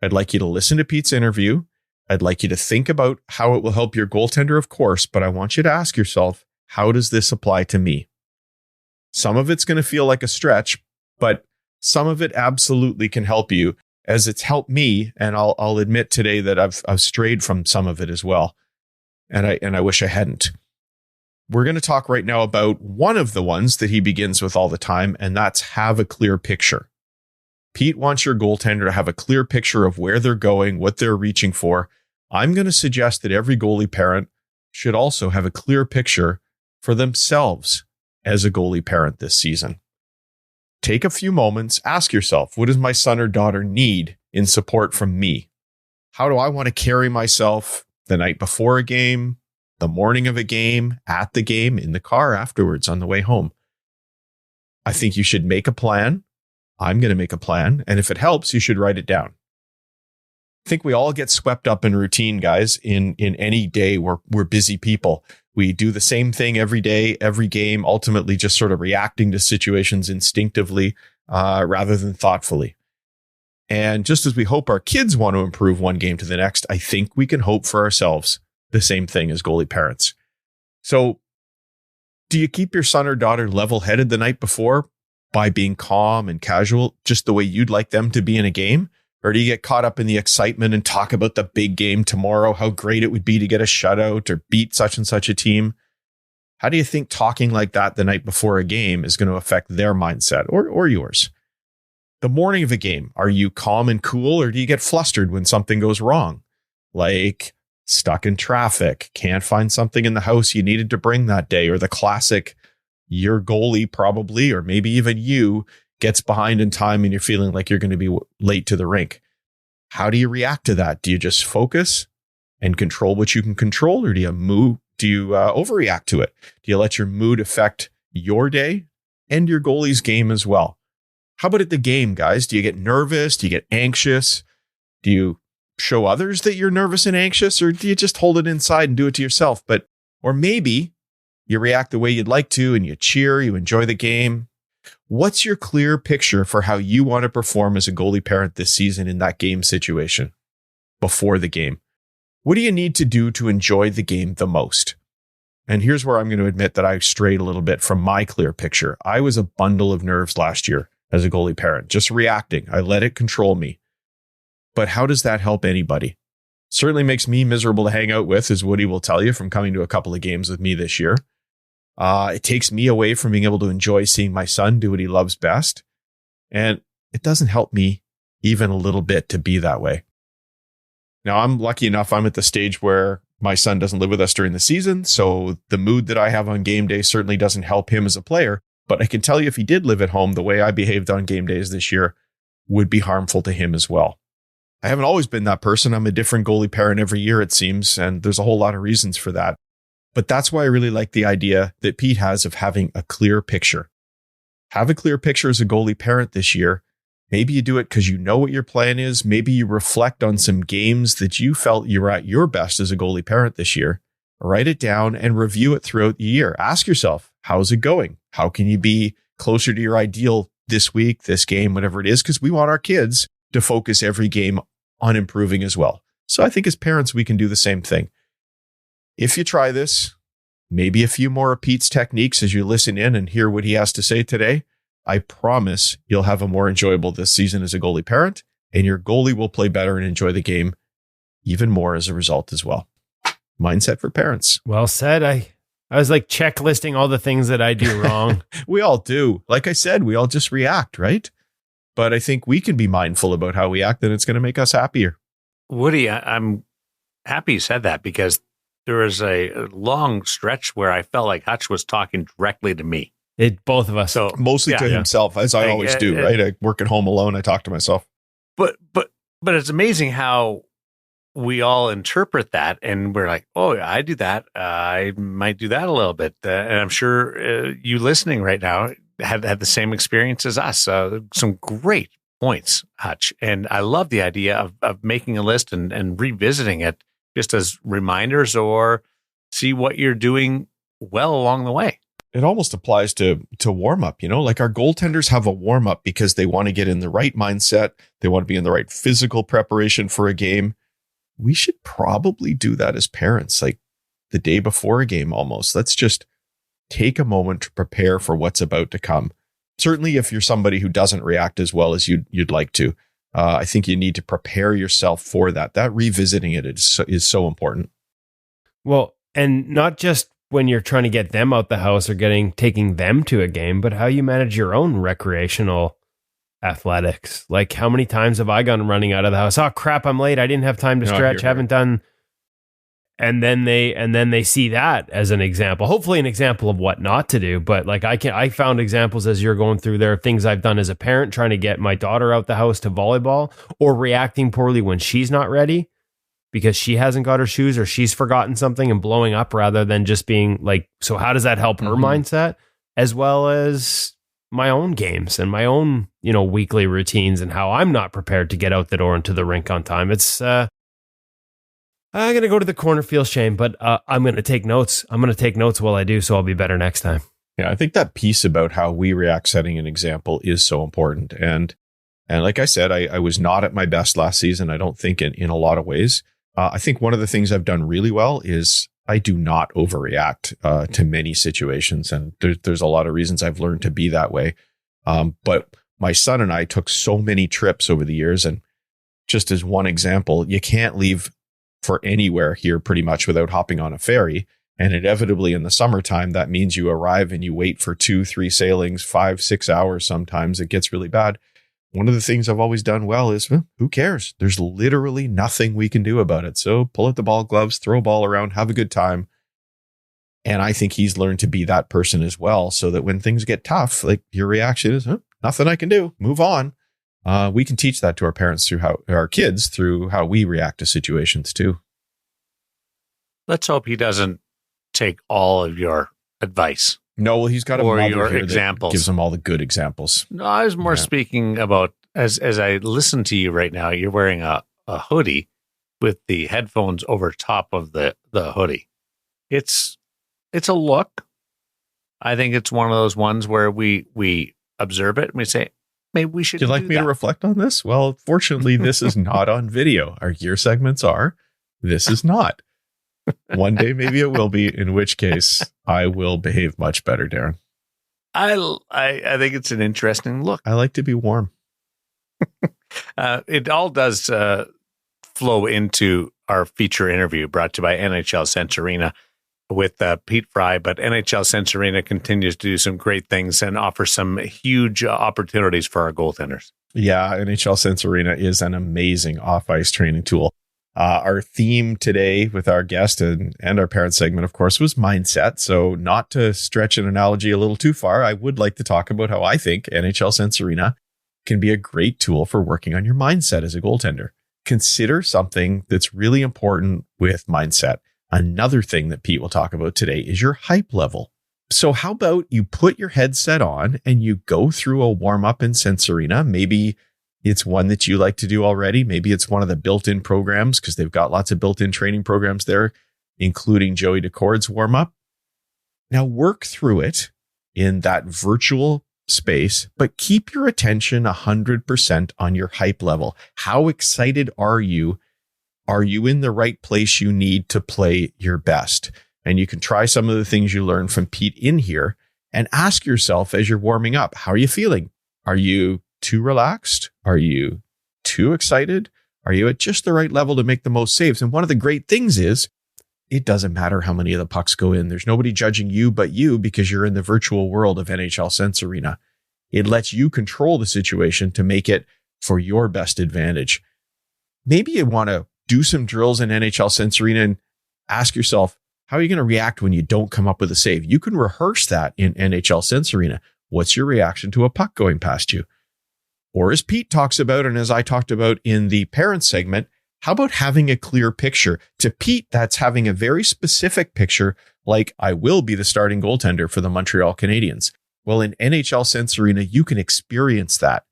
I'd like you to listen to Pete's interview. I'd like you to think about how it will help your goaltender, of course, but I want you to ask yourself, how does this apply to me? Some of it's going to feel like a stretch, but some of it absolutely can help you, as it's helped me. And I'll admit today that I've strayed from some of it as well. And I wish I hadn't. We're going to talk right now about one of the ones that he begins with all the time, and that's have a clear picture. Pete wants your goaltender to have a clear picture of where they're going, what they're reaching for. I'm going to suggest that every goalie parent should also have a clear picture for themselves as a goalie parent this season. Take a few moments, ask yourself, what does my son or daughter need in support from me? How do I want to carry myself the night before a game, the morning of a game, at the game, in the car afterwards on the way home? I think you should make a plan. I'm going to make a plan. And if it helps, you should write it down. I think we all get swept up in routine, guys, in any day. We're busy people. We do the same thing every day, every game, ultimately just sort of reacting to situations instinctively rather than thoughtfully. And just as we hope our kids want to improve one game to the next, I think we can hope for ourselves the same thing as goalie parents. So do you keep your son or daughter level-headed the night before by being calm and casual, just the way you'd like them to be in a game? Or do you get caught up in the excitement and talk about the big game tomorrow, how great it would be to get a shutout or beat such and such a team? How do you think talking like that the night before a game is going to affect their mindset or yours? The morning of a game, are you calm and cool, or do you get flustered when something goes wrong? Like stuck in traffic, can't find something in the house you needed to bring that day, or the classic, your goalie probably, or maybe even you, gets behind in time and you're feeling like you're going to be late to the rink. How do you react to that? Do you just focus and control what you can control, or do you overreact to it? Do you let your mood affect your day and your goalie's game as well? How about at the game, guys? Do you get nervous? Do you get anxious? Do you show others that you're nervous and anxious, or do you just hold it inside and do it to yourself? But Or maybe you react the way you'd like to and you cheer, you enjoy the game. What's your clear picture for how you want to perform as a goalie parent this season in that game situation before the game? What do you need to do to enjoy the game the most? And here's where I'm going to admit that I strayed a little bit from my clear picture. I was a bundle of nerves last year as a goalie parent, just reacting. I let it control me. But how does that help anybody? Certainly makes me miserable to hang out with, as Woody will tell you from coming to a couple of games with me this year. It takes me away from being able to enjoy seeing my son do what he loves best. And it doesn't help me even a little bit to be that way. Now, I'm lucky enough, I'm at the stage where my son doesn't live with us during the season. So the mood that I have on game day certainly doesn't help him as a player. But I can tell you, if he did live at home, the way I behaved on game days this year would be harmful to him as well. I haven't always been that person. I'm a different goalie parent every year, it seems. And there's a whole lot of reasons for that. But that's why I really like the idea that Pete has of having a clear picture. Have a clear picture as a goalie parent this year. Maybe you do it because you know what your plan is. Maybe you reflect on some games that you felt you were at your best as a goalie parent this year. Write it down and review it throughout the year. Ask yourself, how's it going? How can you be closer to your ideal this week, this game, whatever it is? Because we want our kids to focus every game on improving as well. So I think as parents, we can do the same thing. If you try this, maybe a few more of Pete's techniques as you listen in and hear what he has to say today, I promise you'll have a more enjoyable this season as a goalie parent, and your goalie will play better and enjoy the game even more as a result as well. Mindset for parents.
Well said. I was like checklisting all the things that I do wrong.
We all do. Like I said, we all just react, right? But I think we can be mindful about how we act, and it's going to make us happier.
Woody, I'm happy you said that, because there was a long stretch where I felt like Hutch was talking directly to me.
Both of us.
So
mostly to himself, as I always do, right? I work at home alone. I talk to myself.
But it's amazing how we all interpret that, and we're like, oh, I do that. I might do that a little bit. And I'm sure you listening right now had the same experience as us. Some great points, Hutch. And I love the idea of making a list and revisiting it just as reminders, or see what you're doing well along the way.
It almost applies to warm up, like our goaltenders have a warm up because they want to get in the right mindset. They want to be in the right physical preparation for a game. We should probably do that as parents, like the day before a game almost. Let's just take a moment to prepare for what's about to come. Certainly if you're somebody who doesn't react as well as you'd like to, I think you need to prepare yourself for that. That revisiting it is so important.
Well, and not just when you're trying to get them out the house or taking them to a game, but how you manage your own recreational athletics. Like, how many times have I gone running out of the house? Oh crap, I'm late. I didn't have time to stretch. Haven't done. And then they see that as an example, hopefully an example of what not to do. But like I found examples as you're going through there, things I've done as a parent, trying to get my daughter out the house to volleyball, or reacting poorly when she's not ready because she hasn't got her shoes or she's forgotten something, and blowing up rather than just being like, so how does that help her mindset, as well as my own games and my own, weekly routines, and how I'm not prepared to get out the door into the rink on time. It's, I'm going to go to the corner, feel shame, but I'm going to take notes. I'm going to take notes while I do, so I'll be better next time.
Yeah, I think that piece about how we react, setting an example, is so important. And like I said, I was not at my best last season, I don't think, in a lot of ways. I think one of the things I've done really well is I do not overreact to many situations. And there's a lot of reasons I've learned to be that way. But my son and I took so many trips over the years. And just as one example, you can't leave for anywhere here pretty much without hopping on a ferry. And inevitably in the summertime, that means you arrive and you wait for 2-3 sailings, 5-6 hours. Sometimes it gets really bad. One of the things I've always done well is, who cares? There's literally nothing we can do about it. So pull out the ball gloves, throw a ball around, have a good time. And I think he's learned to be that person as well, so that when things get tough, like your reaction is, nothing I can do, move on. We can teach that to our parents through our kids through how we react to situations too.
Let's hope he doesn't take all of your advice.
No, well, he's got a mother
your
here
examples.
That gives him all the good examples.
No, I was more speaking about, as I listen to you right now, you're wearing a hoodie with the headphones over top of the hoodie. It's it's a look. I think it's one of those ones where we observe it and we say, maybe we should.
Would you like me to reflect on this? Well, fortunately, this is not on video. Our gear segments are. This is not. One day, maybe it will be, in which case I will behave much better, Darren.
I think it's an interesting look.
I like to be warm.
It all does flow into our feature interview brought to you by NHL Sense Arena with Pete Fry, but NHL Sense Arena continues to do some great things and offer some huge opportunities for our goaltenders.
Yeah, NHL Sense Arena is an amazing off-ice training tool. Our theme today with our guest and our parent segment, of course, was mindset. So not to stretch an analogy a little too far, I would like to talk about how I think NHL Sense Arena can be a great tool for working on your mindset as a goaltender. Consider something that's really important with mindset. Another thing that Pete will talk about today is your hype level. So how about you put your headset on and you go through a warm-up in Sense Arena? Maybe it's one that you like to do already. Maybe it's one of the built-in programs because they've got lots of built-in training programs there, including Joey DeCord's warm-up. Now work through it in that virtual space, but keep your attention 100% on your hype level. How excited are you? Are you in the right place you need to play your best? And you can try some of the things you learned from Pete in here and ask yourself as you're warming up, how are you feeling? Are you too relaxed? Are you too excited? Are you at just the right level to make the most saves? And one of the great things is it doesn't matter how many of the pucks go in. There's nobody judging you but you because you're in the virtual world of NHL Sense Arena. It lets you control the situation to make it for your best advantage. Maybe you want to do some drills in NHL Sense Arena and ask yourself, how are you going to react when you don't come up with a save? You can rehearse that in NHL Sense Arena. What's your reaction to a puck going past you? Or as Pete talks about, and as I talked about in the parent segment, how about having a clear picture? To Pete, that's having a very specific picture, like I will be the starting goaltender for the Montreal Canadiens. Well, in NHL Sense Arena, you can experience that.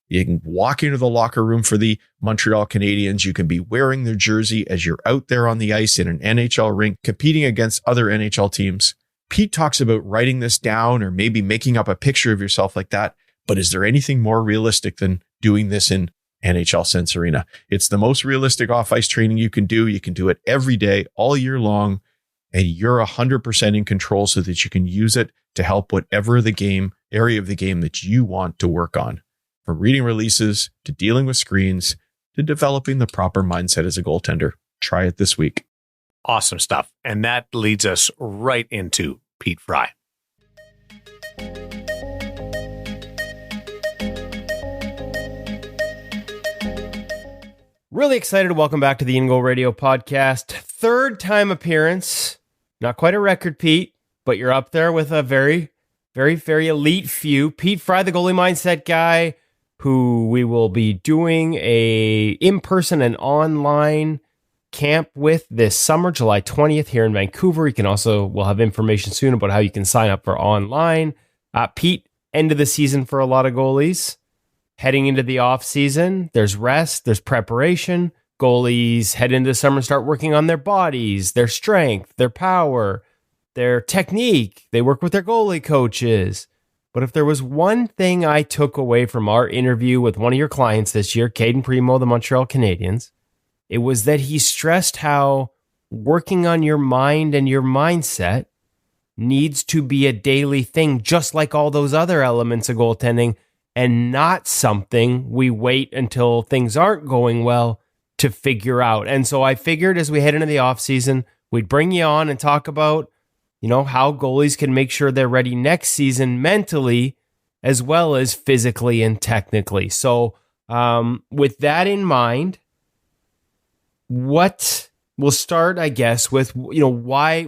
You can walk into the locker room for the Montreal Canadiens. You can be wearing their jersey as you're out there on the ice in an NHL rink, competing against other NHL teams. Pete talks about writing this down or maybe making up a picture of yourself like that. But is there anything more realistic than doing this in NHL Sense Arena? It's the most realistic off-ice training you can do. You can do it every day, all year long, and you're 100% in control so that you can use it to help whatever the game, area of the game that you want to work on. From reading releases to dealing with screens to developing the proper mindset as a goaltender. Try it this week.
Awesome stuff. And that leads us right into Pete Fry.
Really excited to welcome back to the InGoal Radio Podcast. Third time appearance. Not quite a record, Pete, but you're up there with a very, very, very elite few. Pete Fry, the Goalie Mindset Guy, who we will be doing a in-person and online camp with this summer, July 20th here in Vancouver. We'll have information soon about how you can sign up for online. Pete, end of the season for a lot of goalies. Heading into the off season, there's rest, there's preparation. Goalies head into summer and start working on their bodies, their strength, their power, their technique. They work with their goalie coaches. But if there was one thing I took away from our interview with one of your clients this year, Caden Primo, the Montreal Canadiens, it was that he stressed how working on your mind and your mindset needs to be a daily thing, just like all those other elements of goaltending, and not something we wait until things aren't going well to figure out. And so I figured as we head into the offseason, we'd bring you on and talk about, how goalies can make sure they're ready next season mentally as well as physically and technically. So with that in mind, we'll start, I guess, with, why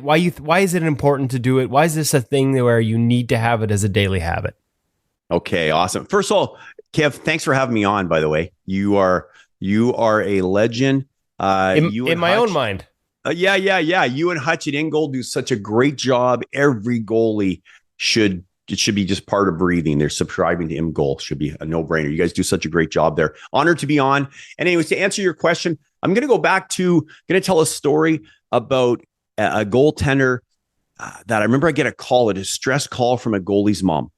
is it important to do it? Why is this a thing where you need to have it as a daily habit?
Okay, awesome. First of all, Kev, thanks for having me on, by the way. You are a legend.
In my own mind.
Yeah. You and Hutch at InGoal do such a great job. Every goalie should be just part of breathing. They're subscribing to InGoal. Should be a no-brainer. You guys do such a great job there. Honored to be on. And anyways, to answer your question, I'm going to tell a story about a goaltender that I remember I get a distress call from a goalie's mom.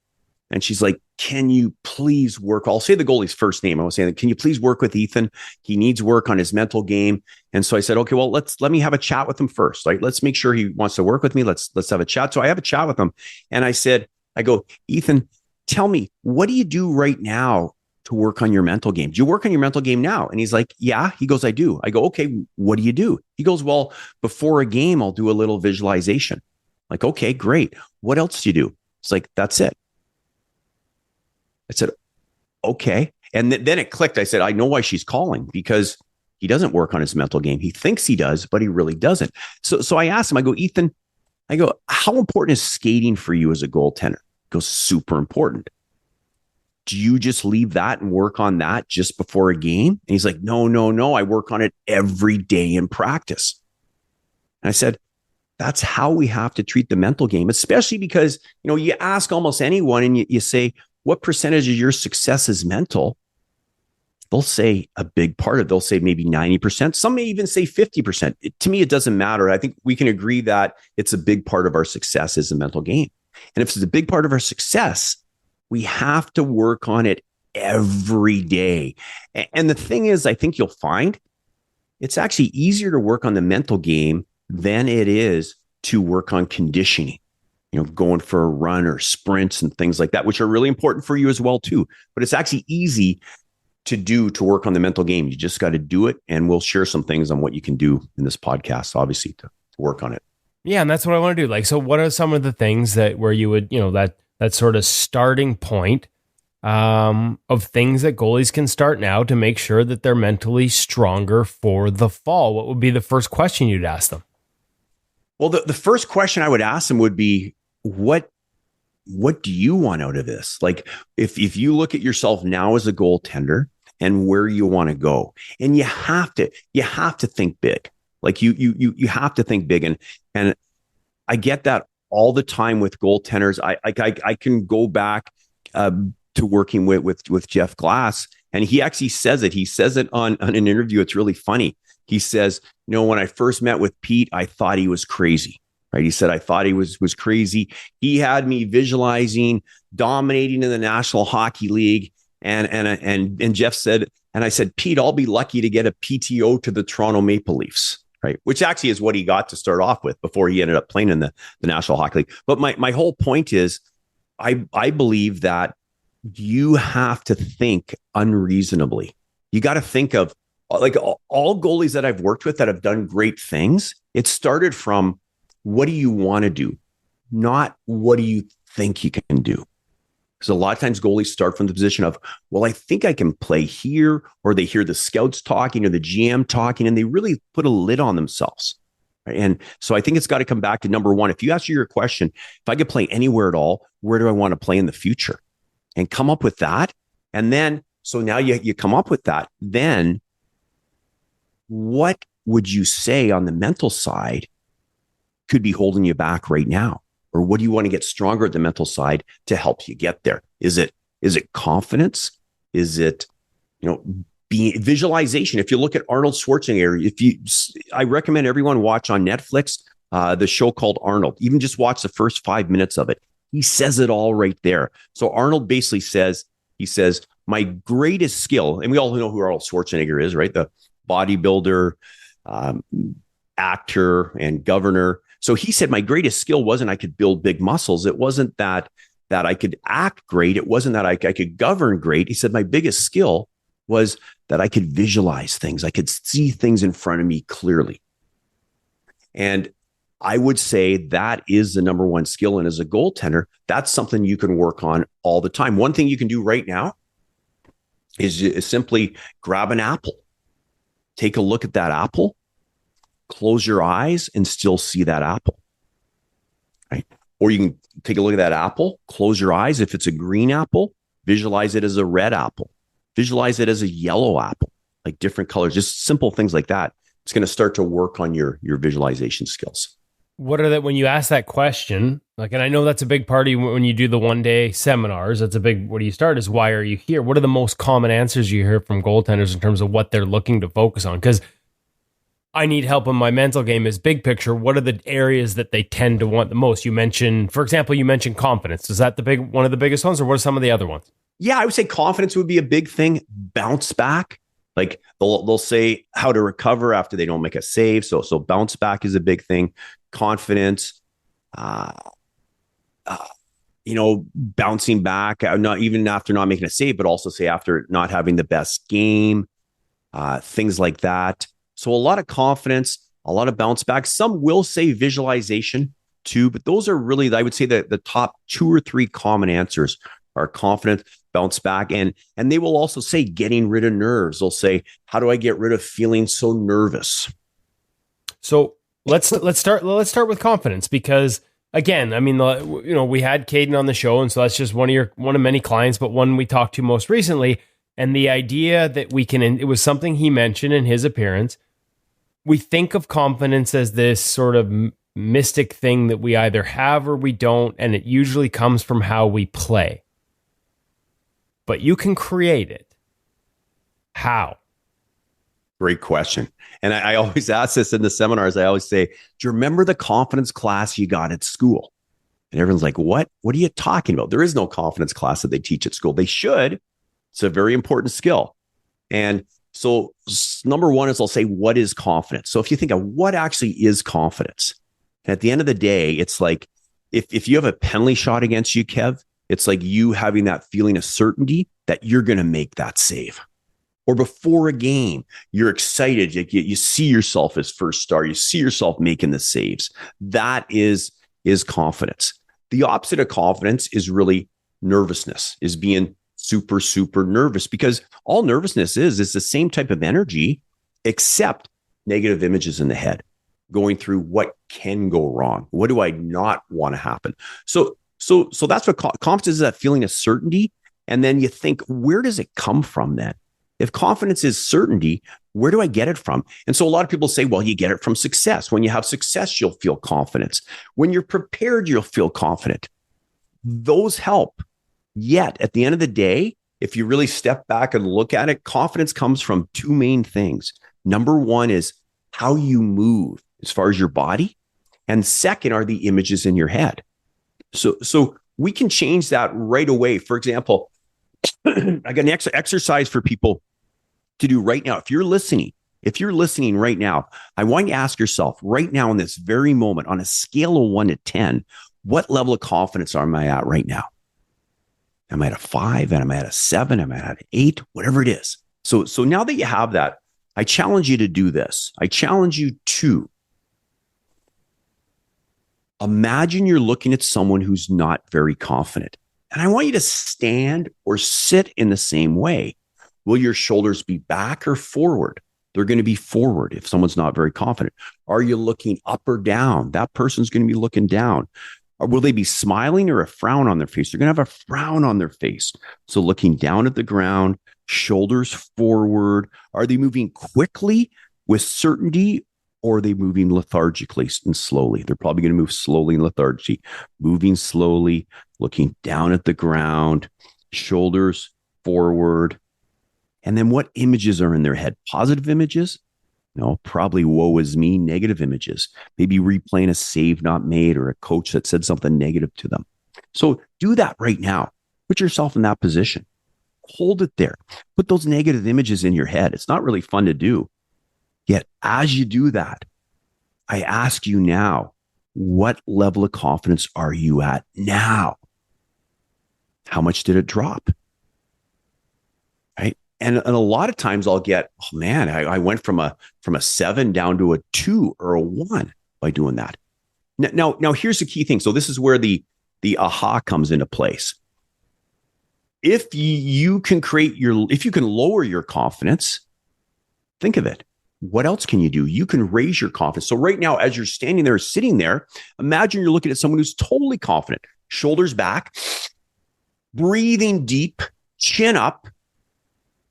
And she's like, can you please work? I'll say the goalie's first name. I was saying, can you please work with Ethan? He needs work on his mental game. And so I said, okay, well, let me have a chat with him first. Right? Let's make sure he wants to work with me. Let's have a chat. So I have a chat with him. And I go, Ethan, tell me, what do you do right now to work on your mental game? Do you work on your mental game now? And he's like, yeah. He goes, I do. I go, okay, what do you do? He goes, well, before a game, I'll do a little visualization. Like, okay, great. What else do you do? It's like, that's it. I said, okay. And then it clicked. I said, I know why she's calling, because he doesn't work on his mental game. He thinks he does, but he really doesn't. So I asked him, I go, Ethan, how important is skating for you as a goaltender? He goes, super important. Do you just leave that and work on that just before a game? And he's like, no. I work on it every day in practice. And I said, that's how we have to treat the mental game, especially because, you ask almost anyone and you say, what percentage of your success is mental? They'll say a big part of it. They'll say maybe 90%. Some may even say 50%. To me, it doesn't matter. I think we can agree that it's a big part of our success is the mental game. And if it's a big part of our success, we have to work on it every day. And the thing is, I think you'll find it's actually easier to work on the mental game than it is to work on conditioning. Going for a run or sprints and things like that, which are really important for you as well, too. But it's actually easy to work on the mental game. You just got to do it. And we'll share some things on what you can do in this podcast, obviously, to work on it.
Yeah. And that's what I want to do. So what are some of the things where you would, that sort of starting point of things that goalies can start now to make sure that they're mentally stronger for the fall? What would be the first question you'd ask them?
Well, the first question I would ask them would be, what do you want out of this? Like, if you look at yourself now as a goaltender and where you want to go, and you have to think big. Like you have to think big. And I get that all the time with goaltenders. I can go back to working with Jeff Glass, and he actually says it. He says it on an interview. It's really funny. He says, when I first met with Pete, I thought he was crazy. Right? He said, I thought he was crazy. He had me visualizing, dominating in the National Hockey League. And Jeff said, and I said, Pete, I'll be lucky to get a PTO to the Toronto Maple Leafs. Right? Which actually is what he got to start off with before he ended up playing in the National Hockey League. But my whole point is, I believe that you have to think unreasonably. You got to think of, like, all goalies that I've worked with that have done great things. It started from, what do you want to do? Not what do you think you can do? Because a lot of times goalies start from the position of, well, I think I can play here, or they hear the scouts talking or the GM talking, and they really put a lid on themselves. Right? And so I think it's got to come back to number one. If you ask your question, if I could play anywhere at all, where do I want to play in the future? And come up with that. And then, so now you come up with that. Then what would you say on the mental side could be holding you back right now? Or what do you want to get stronger at the mental side to help you get there? Is it confidence? Is it, visualization? If you look at Arnold Schwarzenegger, I recommend everyone watch on Netflix the show called Arnold. Even just watch the first 5 minutes of it. He says it all right there. So Arnold basically says, my greatest skill, and we all know who Arnold Schwarzenegger is, right? The bodybuilder, actor, and governor. So he said, my greatest skill wasn't I could build big muscles. It wasn't that I could act great. It wasn't that I could govern great. He said, my biggest skill was that I could visualize things. I could see things in front of me clearly. And I would say that is the number one skill. And as a goaltender, that's something you can work on all the time. One thing you can do right now is simply grab an apple. Take a look at that apple. Close your eyes and still see that apple, right? Or you can take a look at that apple, close your eyes. If it's a green apple, visualize it as a red apple. Visualize it as a yellow apple, like different colors, just simple things like that. It's going to start to work on your visualization skills.
What are that when you ask that question? Like, and I know that's a big part of when you do the 1-day seminars. That's a big, what do you start is, why are you here? What are the most common answers you hear from goaltenders in terms of what they're looking to focus on? Because I need help in my mental game is big picture. What are the areas that they tend to want the most? You mentioned, for example, confidence. Is that one of the biggest ones, or what are some of the other ones?
Yeah, I would say confidence would be a big thing. Bounce back. Like they'll say how to recover after they don't make a save. So bounce back is a big thing. Confidence, bouncing back, not even after not making a save, but also say after not having the best game, things like that. So a lot of confidence, a lot of bounce back. Some will say visualization too, but those are really, I would say that the top 2 or 3 common answers are confidence, bounce back, and they will also say getting rid of nerves. They'll say, how do I get rid of feeling so nervous?
So let's start with confidence, because again, I mean, we had Caden on the show, and so that's just one of many clients, but one we talked to most recently. And the idea that it was something he mentioned in his appearance. We think of confidence as this sort of mystic thing that we either have or we don't, and it usually comes from how we play. But you can create it. How?
Great question. And I always ask this in the seminars. I always say, do you remember the confidence class you got at school? And everyone's like, what? What are you talking about? There is no confidence class that they teach at school. They should. It's a very important skill. And so number one is I'll say, what is confidence? So if you think of what actually is confidence, and at the end of the day, it's like, if you have a penalty shot against you, Kev, it's like you having that feeling of certainty that you're going to make that save. Or before a game, you're excited. You see yourself as first star. You see yourself making the saves. That is confidence. The opposite of confidence is really nervousness, is being super, super nervous, because all nervousness is the same type of energy, except negative images in the head, going through what can go wrong. What do I not want to happen? So that's what confidence is, that feeling of certainty. And then you think, where does it come from then? If confidence is certainty, where do I get it from? And so a lot of people say, well, you get it from success. When you have success, you'll feel confidence. When you're prepared, you'll feel confident. Those help. Yet at the end of the day, if you really step back and look at it, confidence comes from 2 main things. Number one is how you move as far as your body. And second are the images in your head. So we can change that right away. For example, I got an exercise for people to do right now. If you're listening right now, I want you to ask yourself right now in this very moment, on a scale of 1 to 10, what level of confidence am I at right now? Am I at a 5? Am I at a 7? Am I at an 8? Whatever it is. So now that you have that, I challenge you to do this. I challenge you to imagine you're looking at someone who's not very confident. And I want you to stand or sit in the same way. Will your shoulders be back or forward? They're going to be forward if someone's not very confident. Are you looking up or down? That person's going to be looking down. Or will they be smiling or a frown on their face? They're going to have a frown on their face. So looking down at the ground, shoulders forward. Are they moving quickly with certainty, or are they moving lethargically and slowly? They're probably going to move slowly and lethargically, moving slowly, looking down at the ground, shoulders forward. And then what images are in their head? Positive images? No, probably woe is me, negative images. Maybe replaying a save not made or a coach that said something negative to them. So do that right now. Put yourself in that position. Hold it there. Put those negative images in your head. It's not really fun to do. Yet as you do that, I ask you now, what level of confidence are you at now? How much did it drop? Right? And a lot of times I'll get, oh man, I went from a 7 down to a 2 or a 1 by doing that. Now here's the key thing. So this is where the aha comes into place. If you can lower your confidence, think of it. What else can you do? You can raise your confidence. So right now, as you're standing there, sitting there, imagine you're looking at someone who's totally confident, shoulders back, breathing deep, chin up,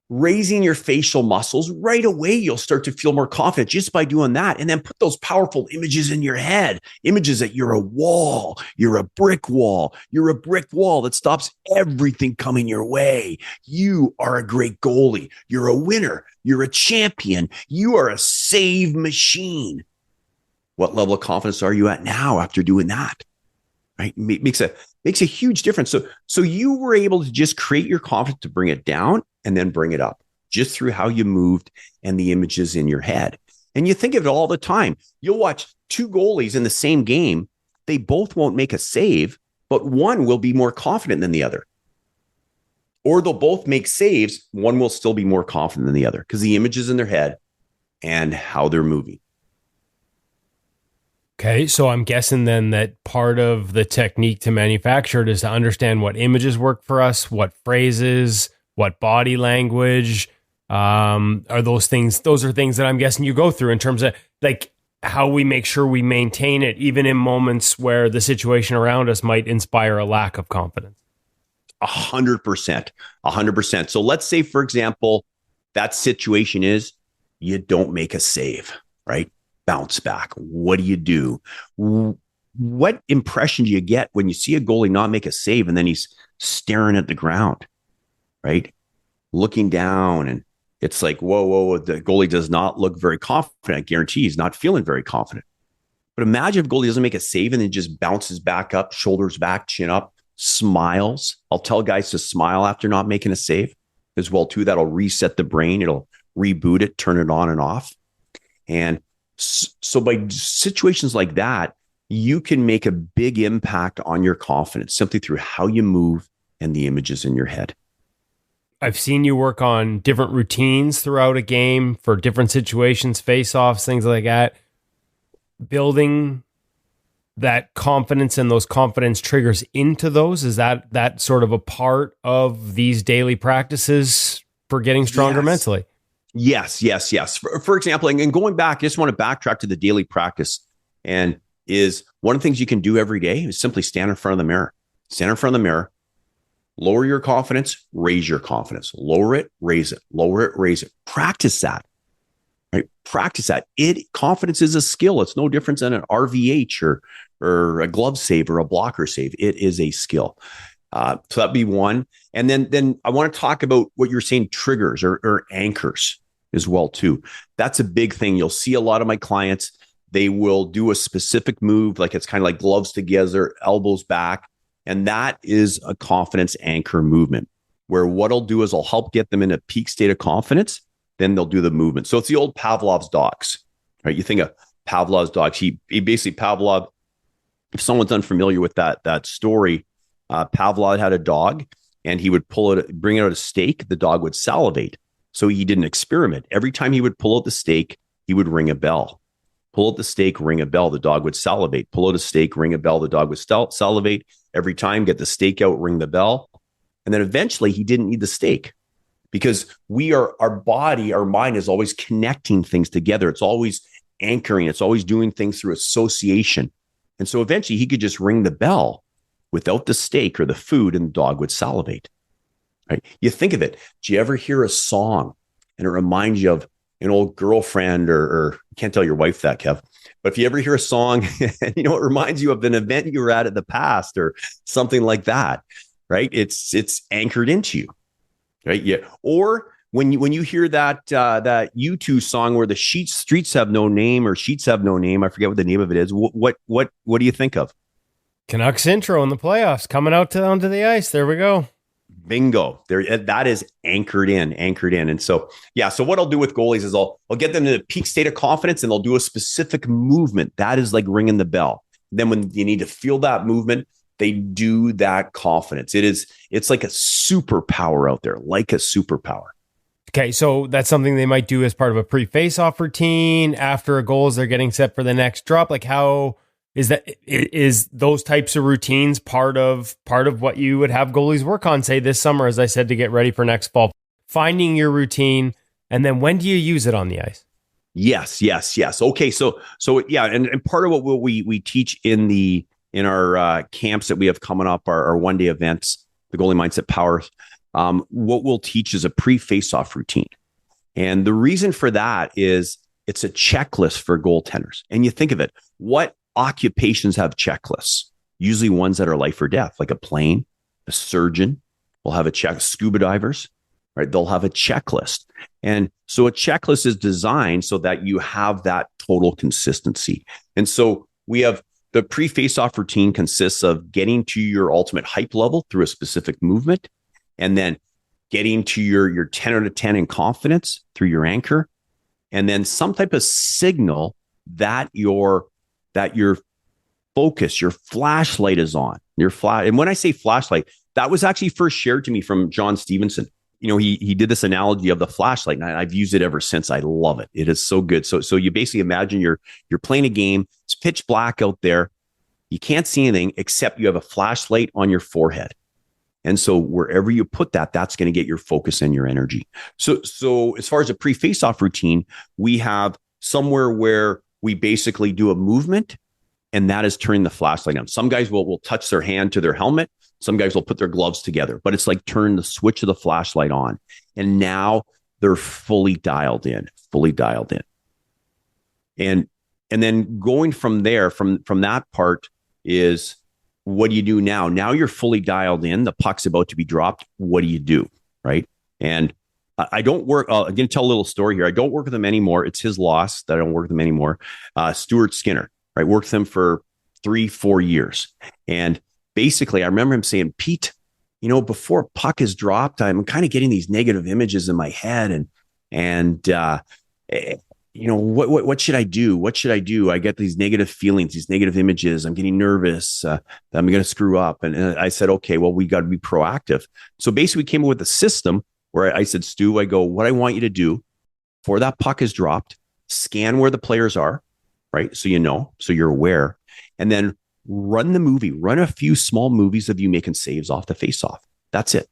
raising your facial muscles. Right away, you'll start to feel more confident just by doing that. And then put those powerful images in your head, images that you're a wall, you're a brick wall that stops everything coming your way. You are a great goalie. You're a winner. You're a champion. You are a save machine. What level of confidence are you at now after doing that? Right? Makes a huge difference. So you were able to just create your confidence to bring it down and then bring it up just through how you moved and the images in your head. And you think of it all the time. You'll watch two goalies in the same game. They both won't make a save, but one will be more confident than the other. Or they'll both make saves. One will still be more confident than the other because the images in their head and how they're moving.
Okay, so I'm guessing then that part of the technique to manufacture it is to understand what images work for us, what phrases, what body language are those things. Those are things that I'm guessing you go through in terms of like how we make sure we maintain it, even in moments where the situation around us might inspire a lack of confidence.
100%. So let's say, for example, that situation is you don't make a save, right? Bounce back. What do? What impression do you get when you see a goalie not make a save and then he's staring at the ground, right? Looking down, and it's like, whoa, the goalie does not look very confident. I guarantee he's not feeling very confident. But imagine if goalie doesn't make a save and then just bounces back up, shoulders back, chin up, smiles. I'll tell guys to smile after not making a save as well too. That'll reset the brain. It'll reboot it, turn it on and off. And so by situations like that, you can make a big impact on your confidence simply through how you move and the images in your head.
I've seen you work on different routines throughout a game for different situations, face-offs, things like that. Building that confidence and those confidence triggers into those, is that sort of a part of these daily practices for getting stronger mentally?
Yes. For example, and going back, I just want to backtrack to the daily practice. And is one of the things you can do every day is simply stand in front of the mirror. Stand in front of the mirror, lower your confidence, raise your confidence. Lower it, raise it. Lower it, raise it. Practice that. Right? Practice that. Confidence is a skill. It's no different than an RVH or a glove save or a blocker save. It is a skill. So that'd be one. And then I want to talk about what you're saying, triggers or anchors as well too. That's a big thing. You'll see a lot of my clients, they will do a specific move, like it's kind of like gloves together, elbows back. And that is a confidence anchor movement where what I'll do is I'll help get them in a peak state of confidence. Then they'll do the movement. So it's the old Pavlov's dogs, right? You think of Pavlov's dogs. He basically, Pavlov, if someone's unfamiliar with that story, Pavlov had a dog and he would bring out a steak. The dog would salivate. So he did an experiment. Every time he would pull out the steak, he would ring a bell. Pull out the steak, ring a bell. The dog would salivate. Pull out a steak, ring a bell. The dog would salivate. Every time, get the steak out, ring the bell. And then eventually he didn't need the steak because our body, our mind is always connecting things together. It's always anchoring. It's always doing things through association. And so eventually he could just ring the bell without the steak or the food, and the dog would salivate. Right? You think of it. Do you ever hear a song and it reminds you of an old girlfriend or can't tell your wife that, Kev, but if you ever hear a song and it reminds you of an event you were at the past or something like that, right? It's anchored into you, right? Yeah. Or when you hear that U2 song where the streets have no name, or sheets have no name, I forget what the name of it is. What do you think of?
Canucks intro in the playoffs coming onto the ice. There we go.
Bingo. There, that is anchored in. And so, yeah. So what I'll do with goalies is I'll get them to the peak state of confidence and they'll do a specific movement. That is like ringing the bell. Then when you need to feel that movement, they do that confidence. It's like a superpower out there, like a superpower.
Okay. So that's something they might do as part of a pre-face-off routine after a goal as they're getting set for the next drop. Like how is those types of routines part of what you would have goalies work on, say this summer, as I said, to get ready for next fall, finding your routine. And then when do you use it on the ice?
Yes. Okay. So yeah. And part of what we teach in our camps that we have coming up, our 1-day events, the Goalie Mindset Power, what we'll teach is a pre-face-off routine. And the reason for that is it's a checklist for goaltenders. And you think of it, what occupations have checklists? Usually ones that are life or death, like a plane, a surgeon will have a check, scuba divers, right? They'll have a checklist. And so a checklist is designed so that you have that total consistency. And so we have the pre-face-off routine consists of getting to your ultimate hype level through a specific movement, and then getting to your 10 out of 10 in confidence through your anchor, and then some type of signal that your focus, your flashlight is on. And when I say flashlight, that was actually first shared to me from John Stevenson. He did this analogy of the flashlight, and I've used it ever since. I love it. It is so good. So you basically imagine you're playing a game. It's pitch black out there. You can't see anything except you have a flashlight on your forehead. And so wherever you put that, that's going to get your focus and your energy. So as far as a pre-face-off routine, we have somewhere where we basically do a movement, and that is turning the flashlight on. Some guys will touch their hand to their helmet. Some guys will put their gloves together, but it's like turn the switch of the flashlight on. And now they're fully dialed in. And then going from there, from that part is, what do you do now? Now you're fully dialed in. The puck's about to be dropped. What do you do? Right. And I don't work. I'm going to tell a little story here. I don't work with him anymore. It's his loss that I don't work with him anymore. Stuart Skinner, right? Worked with him for 3-4 years. And basically, I remember him saying, Pete, before puck is dropped, I'm kind of getting these negative images in my head. What should I do? What should I do? I get these negative feelings, these negative images. I'm getting nervous that I'm going to screw up. And I said, okay, well, we got to be proactive. So basically, we came up with a system where I said, Stu, what I want you to do before that puck is dropped, scan where the players are, right? So you're aware, and then run a few small movies of you making saves off the face-off. That's it.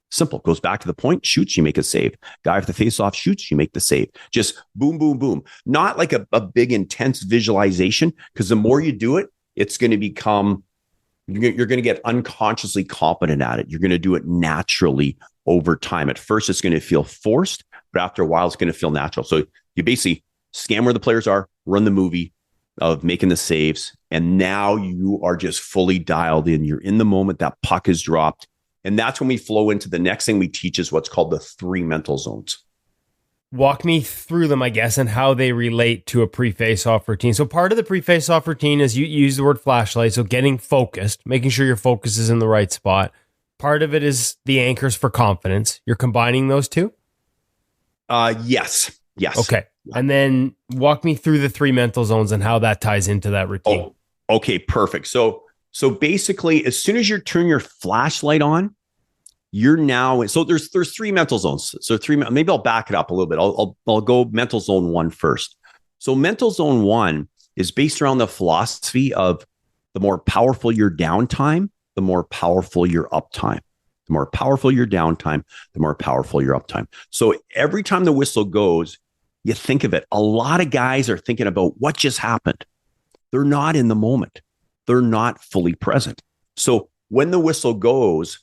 Simple. Goes back to the point, shoots, you make a save. Guy off the face-off shoots, you make the save. Just boom, boom, boom. Not like a big, intense visualization, because the more you do it, it's going to become, you're going to get unconsciously competent at it. You're going to do it naturally over time. At first, it's going to feel forced, but after a while, it's going to feel natural. So you basically scan where the players are, run the movie of making the saves, and now you are just fully dialed in. You're in the moment. That puck is dropped. And that's when we flow into the next thing we teach, is what's called the 3 mental zones.
Walk me through them, I guess, and how they relate to a pre-face-off routine. So part of the pre-face-off routine is you use the word flashlight, so getting focused, making sure your focus is in the right spot. Part of it is the anchors for confidence. You're combining those two?
Yes.
Okay. And then walk me through the 3 mental zones and how that ties into that routine.
Oh, okay, perfect. So basically, as soon as you turn your flashlight on, you're now, so there's 3 mental zones. So maybe I'll back it up a little bit. I'll go mental zone 1 first. So mental zone 1 is based around the philosophy of the more powerful your downtime, the more powerful your uptime. The more powerful your downtime, the more powerful your uptime. So every time the whistle goes, you think of it. A lot of guys are thinking about what just happened. They're not in the moment. They're not fully present. So when the whistle goes,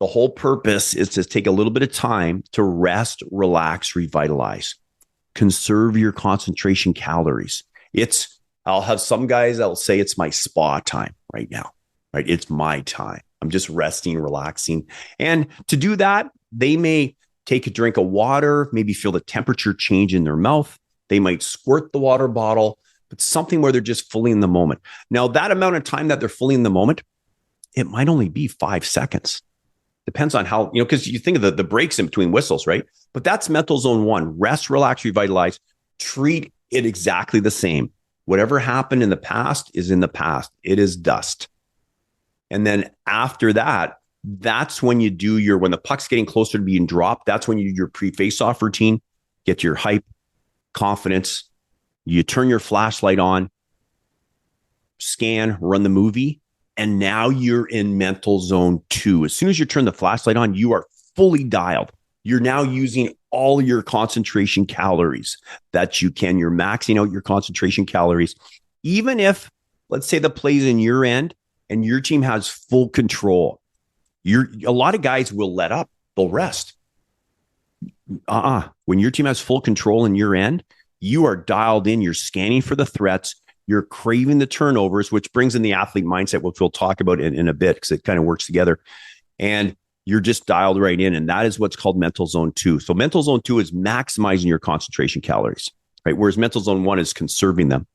the whole purpose is to take a little bit of time to rest, relax, revitalize, conserve your concentration calories. I'll have some guys that'll say it's my spa time right now, right? It's my time. I'm just resting, relaxing. And to do that, they may take a drink of water, maybe feel the temperature change in their mouth. They might squirt the water bottle, but something where they're just fully in the moment. Now, that amount of time that they're fully in the moment, it might only be 5 seconds. Depends on how, because you think of the breaks in between whistles, right? But that's mental zone 1. Rest, relax, revitalize. Treat it exactly the same. Whatever happened in the past is in the past. It is dust. And then after that, that's when you do when the puck's getting closer to being dropped, that's when you do your pre-face-off routine, get your hype, confidence. You turn your flashlight on, scan, run the movie, and now you're in mental zone 2. As soon as you turn the flashlight on, you are fully dialed. You're now using all your concentration calories that you can. You're maxing out your concentration calories. Even if, let's say, the play's in your end and your team has full control, a lot of guys will let up. They'll rest. When your team has full control in your end, you are dialed in. You're scanning for the threats. You're craving the turnovers, which brings in the athlete mindset, which we'll talk about in a bit because it kind of works together. And you're just dialed right in. And that is what's called mental zone 2. So mental zone 2 is maximizing your concentration calories, right? Whereas mental zone 1 is conserving them.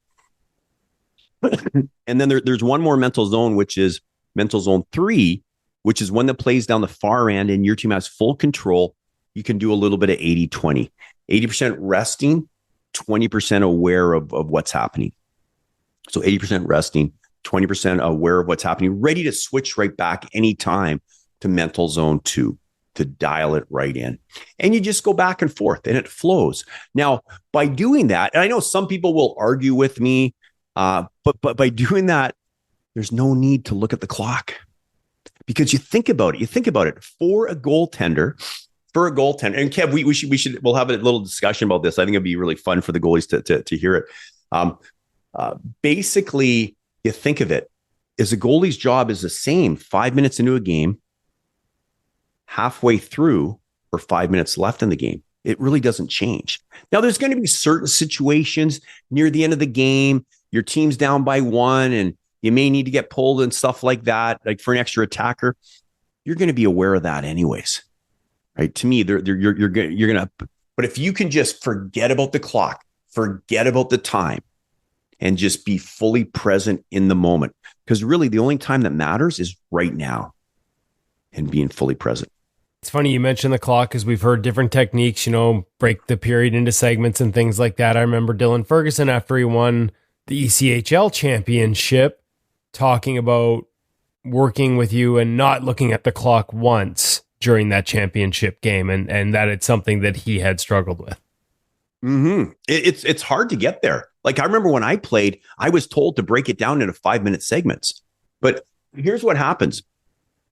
And then there's one more mental zone, which is mental zone 3, which is one that plays down the far end and your team has full control. You can do a little bit of 80-20, 80% resting, 20% aware of what's happening. So 80% resting, 20% aware of what's happening, ready to switch right back anytime to mental zone 2 to dial it right in. And you just go back and forth and it flows. Now, by doing that, and I know some people will argue with me, but by doing that, there's no need to look at the clock because you think about it for a goaltender, and Kev, we'll have a little discussion about this. I think it'd be really fun for the goalies to hear it. Basically, you think of it as a goalie's job is the same 5 minutes into a game, halfway through, or 5 minutes left in the game. It really doesn't change. Now, there's going to be certain situations near the end of the game, your team's down by 1 and you may need to get pulled and stuff like that, like for an extra attacker. You're going to be aware of that anyways, right? To me, you're going to, but if you can just forget about the clock, forget about the time, and just be fully present in the moment, because really the only time that matters is right now and being fully present.
It's funny you mentioned the clock because we've heard different techniques, break the period into segments and things like that. I remember Dylan Ferguson, after he won the ECHL championship, talking about working with you and not looking at the clock once during that championship game, and that it's something that he had struggled with.
Mm-hmm. It's hard to get there. Like I remember when I played, I was told to break it down into 5-minute segments. But here's what happens.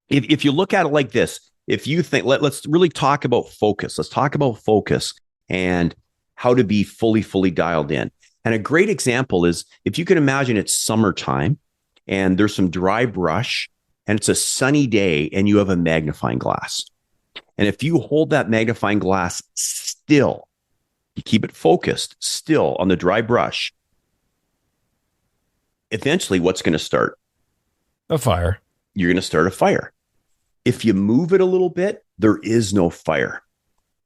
If you look at it like this, if you think, let's really talk about focus. Let's talk about focus and how to be fully dialed in. And a great example is if you can imagine it's summertime and there's some dry brush and it's a sunny day and you have a magnifying glass. And if you hold that magnifying glass still, you keep it focused still on the dry brush, eventually what's going to start?
A fire.
You're going to start a fire. If you move it a little bit, there is no fire.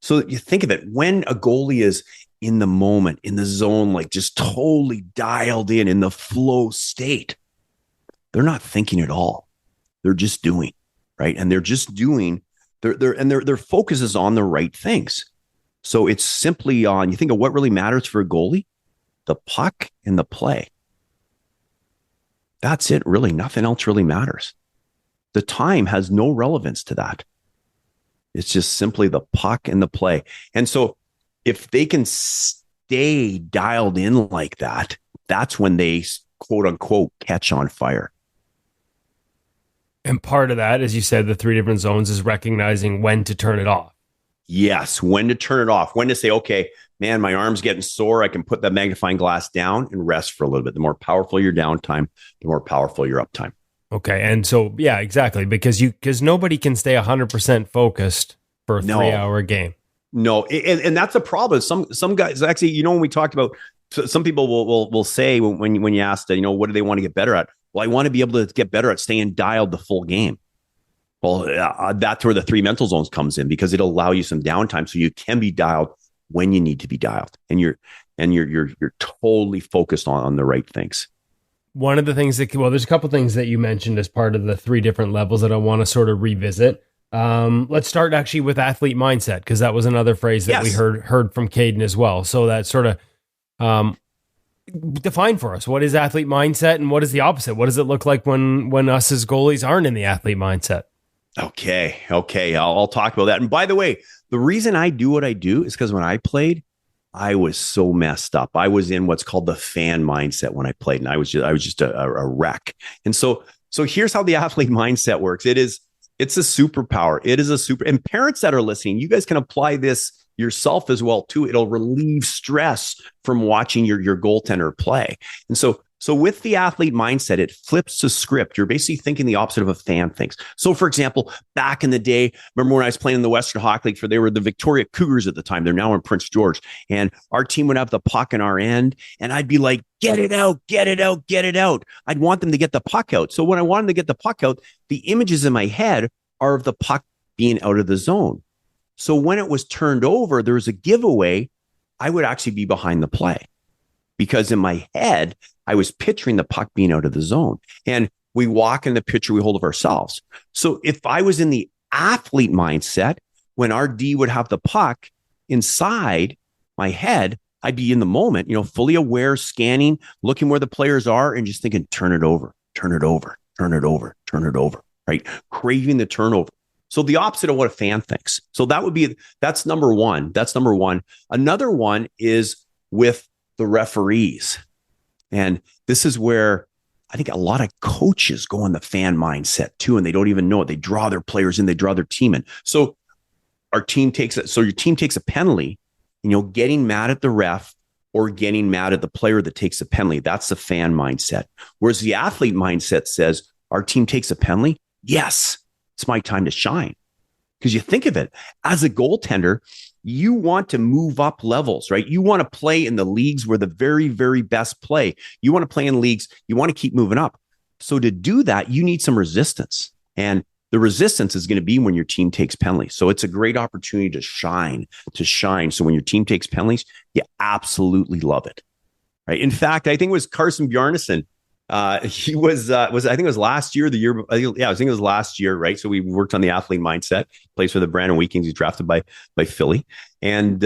So you think of it, when a goalie is in the moment, in the zone, like just totally dialed in the flow state, they're not thinking at all. They're just doing, right? And they're just doing, their focus is on the right things. So it's simply on, you think of what really matters for a goalie, the puck and the play. That's it, really. Nothing else really matters. The time has no relevance to that. It's just simply the puck and the play. And so if they can stay dialed in like that, that's when they, quote unquote, catch on fire.
And part of that, as you said, the 3 different zones is recognizing when to turn it off.
Yes, when to turn it off, when to say, okay, man, my arm's getting sore. I can put that magnifying glass down and rest for a little bit. The more powerful your downtime, the more powerful your uptime.
Okay. And so, yeah, exactly. Because nobody can stay 100% focused for a 3-hour game.
No. And that's a problem. Some guys actually, when we talked about, some people will say when you ask, what do they want to get better at? Well, I want to be able to get better at staying dialed the full game. Well, that's where the 3 mental zones comes in, because it'll allow you some downtime so you can be dialed when you need to be dialed, and you're totally focused on the right things.
One of the things there's a couple things that you mentioned as part of the 3 different levels that I want to sort of revisit. Let's start actually with athlete mindset, because that was another phrase that we heard from Caden as well. So that sort of define for us, what is athlete mindset and what is the opposite? What does it look like when us as goalies aren't in the athlete mindset?
Okay. I'll talk about that. And by the way, the reason I do what I do is because when I played, I was so messed up. I was in what's called the fan mindset when I played, and I was just a wreck. And so here's how the athlete mindset works. It's a superpower. It is and parents that are listening, you guys can apply this yourself as well too. It'll relieve stress from watching your goaltender play. And so with the athlete mindset, it flips the script. You're basically thinking the opposite of a fan thinks. So for example, back in the day, remember when I was playing in the Western Hockey League, they were the Victoria Cougars at the time. They're now in Prince George. And our team would have the puck in our end. And I'd be like, get it out, get it out, get it out. I'd want them to get the puck out. So when I want them to get the puck out, the images in my head are of the puck being out of the zone. So when it was turned over, there was a giveaway. I would actually be behind the play because in my head, I was picturing the puck being out of the zone. And we walk in the picture, we hold of ourselves. So if I was in the athlete mindset, when our D would have the puck inside my head, I'd be in the moment, fully aware, scanning, looking where the players are and just thinking, turn it over, turn it over, turn it over, turn it over, right? Craving the turnover. So the opposite of what a fan thinks. So that's number one. That's number one. Another one is with the referees. And this is where I think a lot of coaches go in the fan mindset too, and they don't even know it. They draw their players in, they draw their team in. So your team takes a penalty, getting mad at the ref or getting mad at the player that takes a penalty. That's the fan mindset. Whereas the athlete mindset says, our team takes a penalty. Yes, it's my time to shine. Because you think of it, as a goaltender, you want to move up levels, right? You want to play in the leagues where the very, very best play. You want to play in leagues, you want to keep moving up. So to do that, you need some resistance. And the resistance is going to be when your team takes penalties. So it's a great opportunity to shine. So when your team takes penalties, you absolutely love it, right? In fact, I think it was Carson Bjarnason. He was I think it was last year, I think it was last year, right? So we worked on the athlete mindset, plays for the Brandon Wheat. He's drafted by Philly. And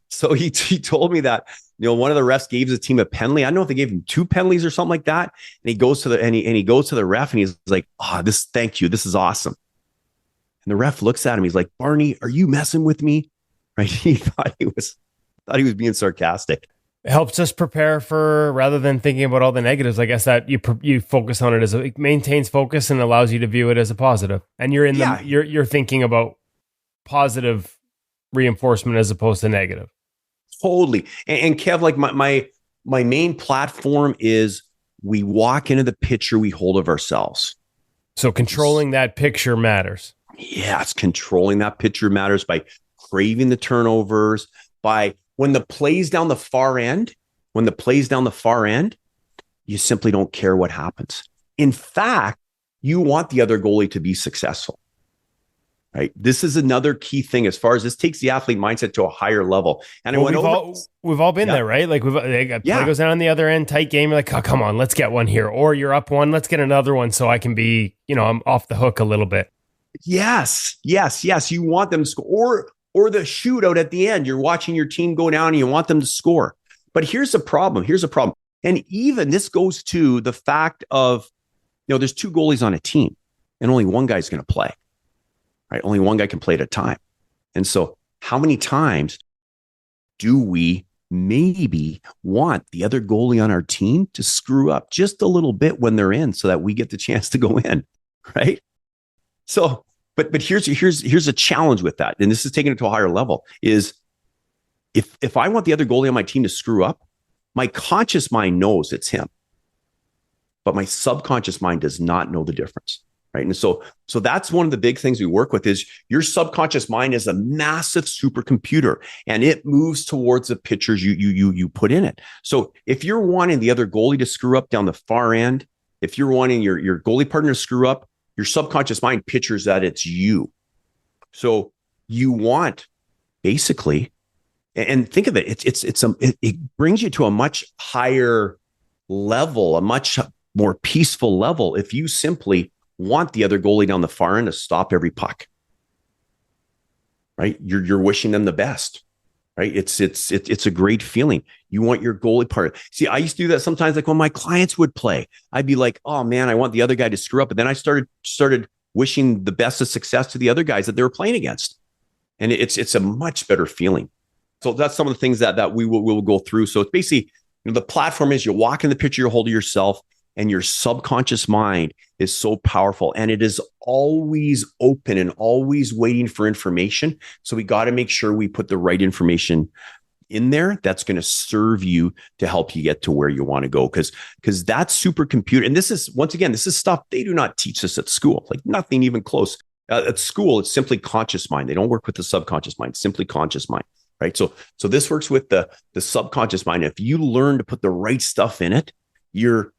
so he told me that, one of the refs gave his team a penalty. I don't know if they gave him 2 penalties or something like that. And he goes to the ref and he's like, thank you. This is awesome. And the ref looks at him. He's like, Barney, are you messing with me? Right. He thought he was being sarcastic.
It helps us prepare for, rather than thinking about all the negatives, I guess that you focus on it it maintains focus and allows you to view it as a positive. And you're you're thinking about positive reinforcement as opposed to negative.
Totally. And Kev, like my main platform is we walk into the picture we hold of ourselves.
So controlling that picture matters.
Yes, controlling that picture matters by craving the turnovers, by when the play's down the far end, you simply don't care what happens. In fact, you want the other goalie to be successful. Right. This is another key thing as far as this takes the athlete mindset to a higher level. And
we've all been there, right? Like play goes down on the other end, tight game. You're like, oh, come on, let's get one here. Or you're up one, let's get another one so I can be, I'm off the hook a little bit.
Yes. You want them to score or the shootout at the end. You're watching your team go down and you want them to score. But here's a problem. And even this goes to the fact of, there's 2 goalies on a team and only one guy's going to play. Right? Only one guy can play at a time. And so how many times do we maybe want the other goalie on our team to screw up just a little bit when they're in so that we get the chance to go in, right? So, but here's a challenge with that. And this is taking it to a higher level is if I want the other goalie on my team to screw up, my conscious mind knows it's him, but my subconscious mind does not know the difference. Right. And so that's one of the big things we work with is your subconscious mind is a massive supercomputer and it moves towards the pictures you put in it. So if you're wanting the other goalie to screw up down the far end, if you're wanting your goalie partner to screw up, your subconscious mind pictures that it's you. So you want basically, and think of it, it brings you to a much higher level, a much more peaceful level if you simply want the other goalie down the far end to stop every puck, right? You're wishing them the best, right? It's a great feeling. You want your goalie partner. See, I used to do that sometimes, like when my clients would play, I'd be like, oh man, I want the other guy to screw up. But then I started wishing the best of success to the other guys that they were playing against. And it's a much better feeling. So that's some of the things that we will go through. So it's basically, the platform is you walk in the picture, you hold of yourself, and your subconscious mind is so powerful and it is always open and always waiting for information. So we got to make sure we put the right information in there that's going to serve you to help you get to where you want to go. Because that supercomputer, and this is, once again, this is stuff they do not teach us at school, like nothing even close. At school, it's simply conscious mind. They don't work with the subconscious mind, simply conscious mind, right? So this works with the subconscious mind. If you learn to put the right stuff in it, your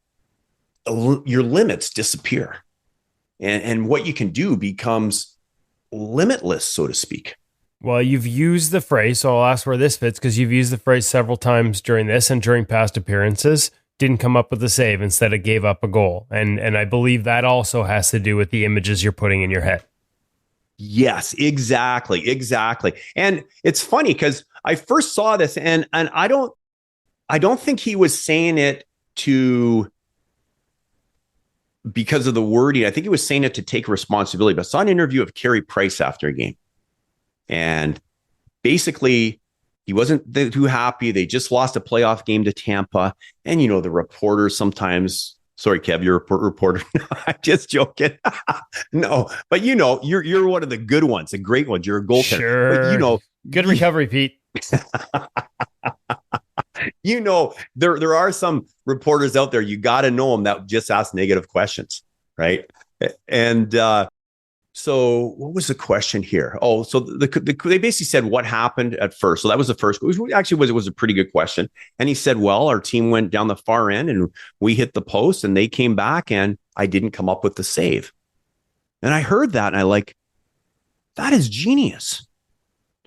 limits disappear. And what you can do becomes limitless, so to speak.
Well, you've used the phrase, so I'll ask where this fits, because you've used the phrase several times during this and during past appearances. Didn't come up with a save, instead it gave up a goal. And I believe that also has to do with the images you're putting in your head.
Yes, exactly. And it's funny because I first saw this and I don't think he was saying it because of the wording. I think he was saying it to take responsibility. But I saw an interview of Carey Price after a game. And basically, he wasn't too happy. They just lost a playoff game to Tampa. And, the reporters sometimes, sorry, Kev, you're a reporter. I'm just joking. No, but you're one of the good ones, the great ones. You're a goaltender.
Sure.
But,
good recovery, Pete.
There are some reporters out there, you got to know them, that just ask negative questions, right? And so what was the question here? Oh, so they basically said what happened at first. So that was the first. It was a pretty good question. And he said, well, our team went down the far end and we hit the post and they came back and I didn't come up with the save. And I heard that and that is genius,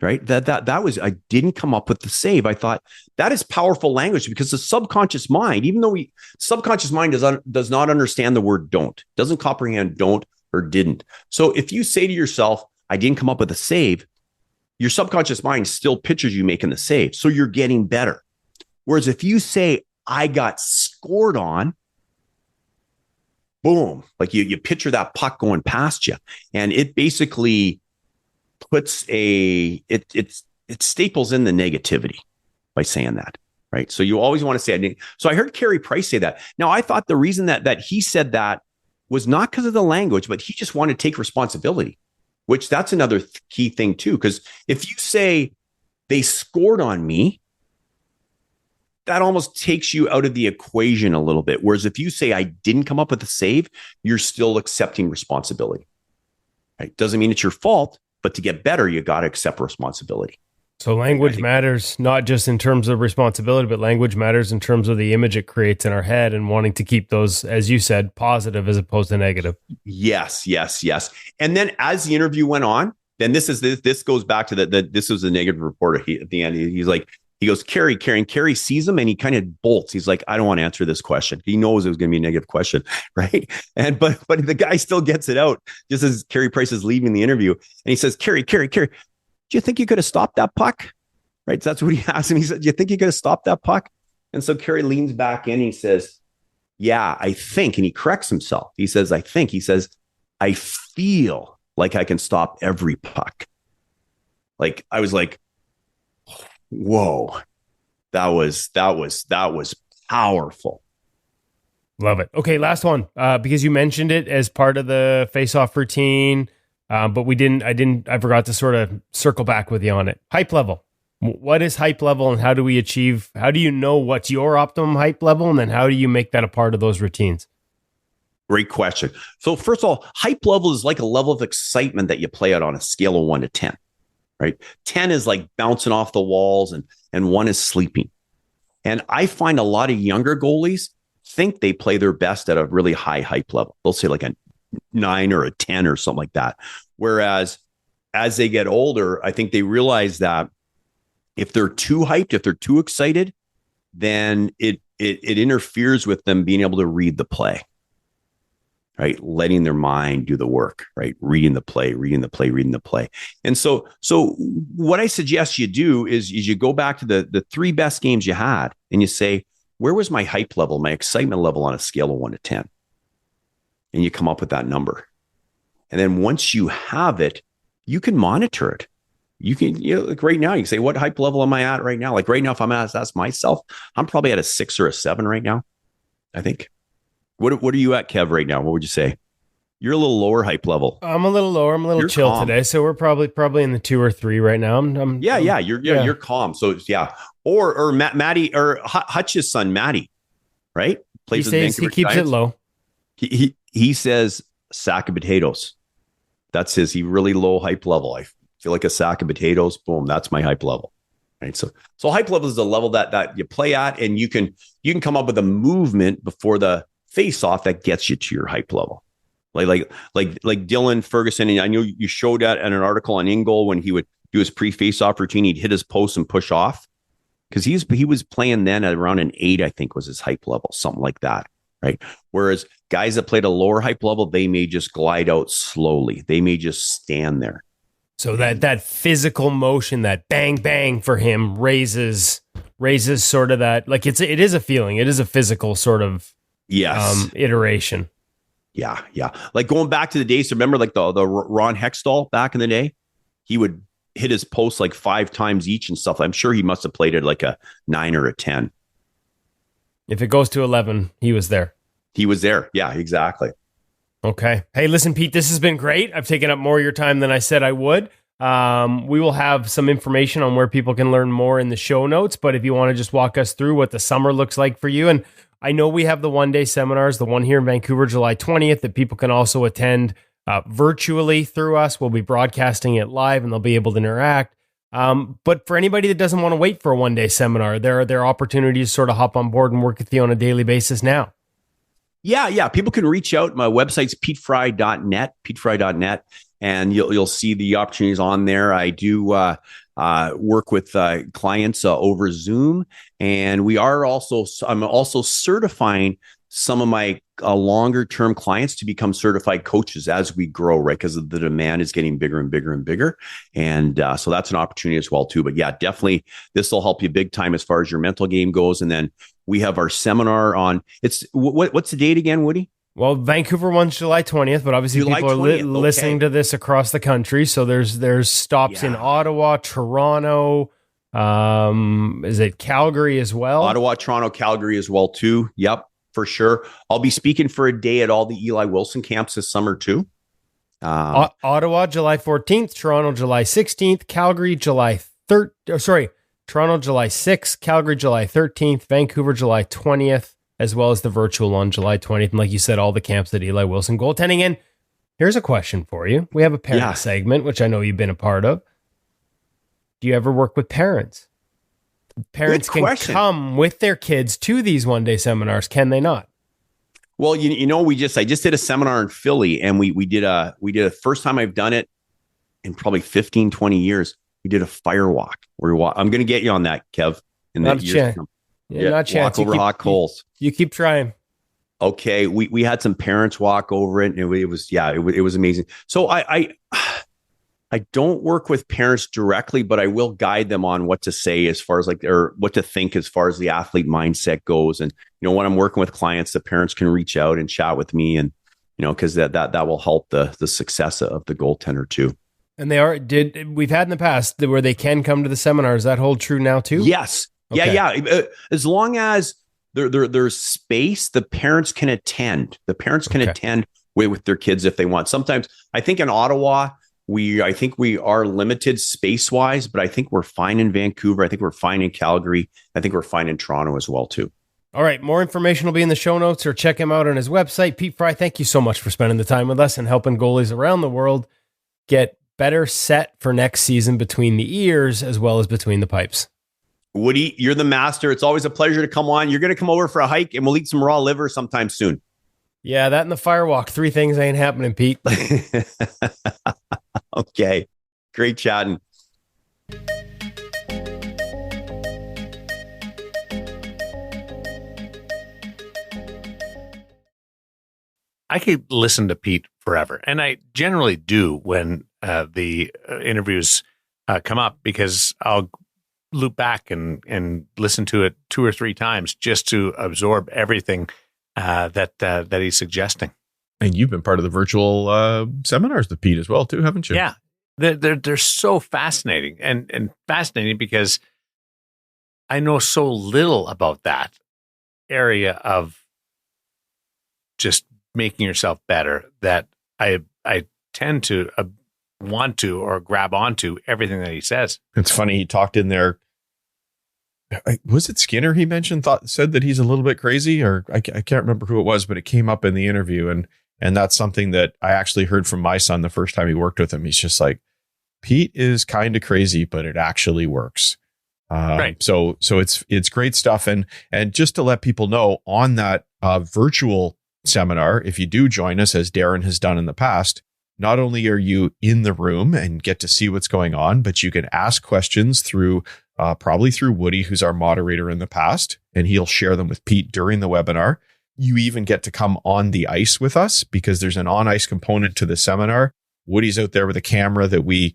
right? That was, I didn't come up with the save. I thought that is powerful language, because the subconscious mind, even though subconscious mind does not understand the word don't, doesn't comprehend don't or didn't. So if you say to yourself, I didn't come up with a save, your subconscious mind still pictures you making the save. So you're getting better. Whereas if you say, I got scored on, boom, like you picture that puck going past you, and it basically puts it staples in the negativity by saying that, right? So you always want to say, so I heard Carey Price say that. Now I thought the reason that he said that was not because of the language, but he just wanted to take responsibility, which that's another key thing too. Because if you say they scored on me, that almost takes you out of the equation a little bit. Whereas if you say I didn't come up with a save, you're still accepting responsibility, right? Doesn't mean it's your fault, but to get better, you got to accept responsibility.
So language matters, not just in terms of responsibility, but language matters in terms of the image it creates in our head and wanting to keep those, as you said, positive as opposed to negative. Yes.
And then as the interview went on, then this goes back to this was a negative reporter. At the end, he goes, Carey, and Carey sees him and he kind of bolts. He's like, I don't want to answer this question. He knows it was going to be a negative question, right? And but the guy still gets it out just as Carey Price is leaving the interview. And he says, Carey, do you think you could have stopped that puck? Right. So that's what he asked him. He said, do you think you could have stopped that puck? And so Carey leans back in. He says, yeah, I think. And he corrects himself. He says, I think. He says, I feel like I can stop every puck. Like, I was like, whoa, that was powerful.
Love it. Okay. Last one, because you mentioned it as part of the face-off routine. But I forgot to sort of circle back with you on it. Hype level. What is hype level and how do you know what's your optimum hype level? And then how do you make that a part of those routines?
Great question. So first of all, hype level is like a level of excitement that you play out on a scale of 1 to 10, right? 10 is like bouncing off the walls and 1 is sleeping. And I find a lot of younger goalies think they play their best at a really high hype level. They'll say like a 9 or a 10 or something like that. Whereas as they get older, I think they realize that if they're too hyped, if they're too excited, then it interferes with them being able to read the play, right? Letting their mind do the work, right? Reading the play. And so what I suggest you do is you go back to the 3 best games you had and you say, where was my hype level, my excitement level on a scale of 1 to 10? And you come up with that number. And then once you have it, you can monitor it. You can, like right now, you can say, what hype level am I at right now? Like right now, if I'm asked myself, I'm probably at a 6 or a 7 right now, I think. What are you at, Kev, right now? What would you say? You're a little lower hype level.
I'm a little lower. I'm a little chill calm today. So we're probably in the 2 or 3 right now.
You're calm. So yeah. Or Matty or Hutch's son, Matty, right?
He keeps Giants. It low.
He says sack of potatoes. That's his really low hype level. I feel like a sack of potatoes. Boom, that's my hype level. Right. So hype level is the level that you play at, and you can come up with a movement before the face off that gets you to your hype level. like Dylan Ferguson. And I know you showed that in an article on InGoal when he would do his pre-face-off routine. He'd hit his post and push off because he was playing then at around an 8, I think was his hype level, something like that, right? Whereas guys that played a lower hype level, they may just glide out slowly. They may just stand there.
So that physical motion, that bang bang for him raises sort of that, like it is a feeling. It is a physical sort of iteration.
Yeah. Like going back to the days, remember like the Ron Hextall back in the day? He would hit his posts like 5 times each and stuff. I'm sure he must have played it like a 9 or a 10.
If it goes to 11, he was there.
He was there. Yeah, exactly.
Okay. Hey, listen, Pete, this has been great. I've taken up more of your time than I said I would. We will have some information on where people can learn more in the show notes, but if you want to just walk us through what the summer looks like for you. And I know we have the one-day seminars, the one here in Vancouver, July 20th, that people can also attend virtually through us. We'll be broadcasting it live and they'll be able to interact. But for anybody that doesn't want to wait for a one-day seminar, there are opportunities to sort of hop on board and work with you on a daily basis now.
Yeah. People can reach out. My website's petefry.net, and you'll see the opportunities on there. I do work with clients over Zoom, and I'm also certifying some of my longer term clients to become certified coaches as we grow, right? Because the demand is getting bigger and bigger and bigger. And so that's an opportunity as well too. But yeah, definitely this will help you big time as far as your mental game goes. And then we have our seminar on, what's the date again, Woody?
Well, Vancouver one's July 20th, but obviously
July
people are
20th,
listening to this across the country. So there's stops in Ottawa, Toronto, is it Calgary as well?
Ottawa, Toronto, Calgary as well too. Yep. For sure. I'll be speaking for a day at all the Eli Wilson camps this summer too.
Ottawa, July 14th, Toronto, July 16th, Calgary, Toronto, July 6th, Calgary, July 13th, Vancouver, July 20th, as well as the virtual on July 20th. And like you said, all the camps that Eli Wilson goaltending in. Here's a question for you. We have a parent segment, which I know you've been a part of. Do you ever work with parents? Parents can come with their kids to these one-day seminars, can they not?
Well, I just did a seminar in Philly, and we did a first time I've done it in probably 15, 20 years. We did a fire walk. I'm going to get you on that, Kev.
Not a chance. Not a chance.
Walk over hot coals.
You keep trying.
Okay, we had some parents walk over it, and it was amazing. So I don't work with parents directly, but I will guide them on what to say as far as or what to think as far as the athlete mindset goes. And, when I'm working with clients, the parents can reach out and chat with me, and, because that will help the success of the goaltender too.
And we've had in the past where they can come to the seminar. Does that hold true now too?
Yes. Okay. Yeah. As long as there's space, the parents can attend. The parents can attend with their kids if they want. Sometimes I think in Ottawa, I think we are limited space-wise, but I think we're fine in Vancouver. I think we're fine in Calgary. I think we're fine in Toronto as well, too.
All right. More information will be in the show notes, or check him out on his website. Pete Fry, thank you so much for spending the time with us and helping goalies around the world get better set for next season between the ears as well as between the pipes.
Woody, you're the master. It's always a pleasure to come on. You're going to come over for a hike, and we'll eat some raw liver sometime soon.
Yeah, that and the firewalk. 3 things ain't happening, Pete.
Okay. Great chatting.
I could listen to Pete forever, and I generally do when the interviews come up, because I'll loop back and listen to it 2 or 3 times just to absorb everything that he's suggesting.
And you've been part of the virtual seminars with Pete as well, too, haven't you?
Yeah, they're so fascinating and fascinating because I know so little about that area of just making yourself better that I tend to want to or grab onto everything that he says.
It's funny. He talked in there. Was it Skinner he mentioned, said that he's a little bit crazy, or I can't remember who it was, but it came up in the interview. And that's something that I actually heard from my son the first time he worked with him. He's just like, Pete is kind of crazy, but it actually works.
Right.
So it's great stuff. And just to let people know, on that virtual seminar, if you do join us, as Darren has done in the past, not only are you in the room and get to see what's going on, but you can ask questions through probably through Woody, who's our moderator in the past, and he'll share them with Pete during the webinar. You even get to come on the ice with us because there's an on-ice component to the seminar. Woody's out there with a camera that we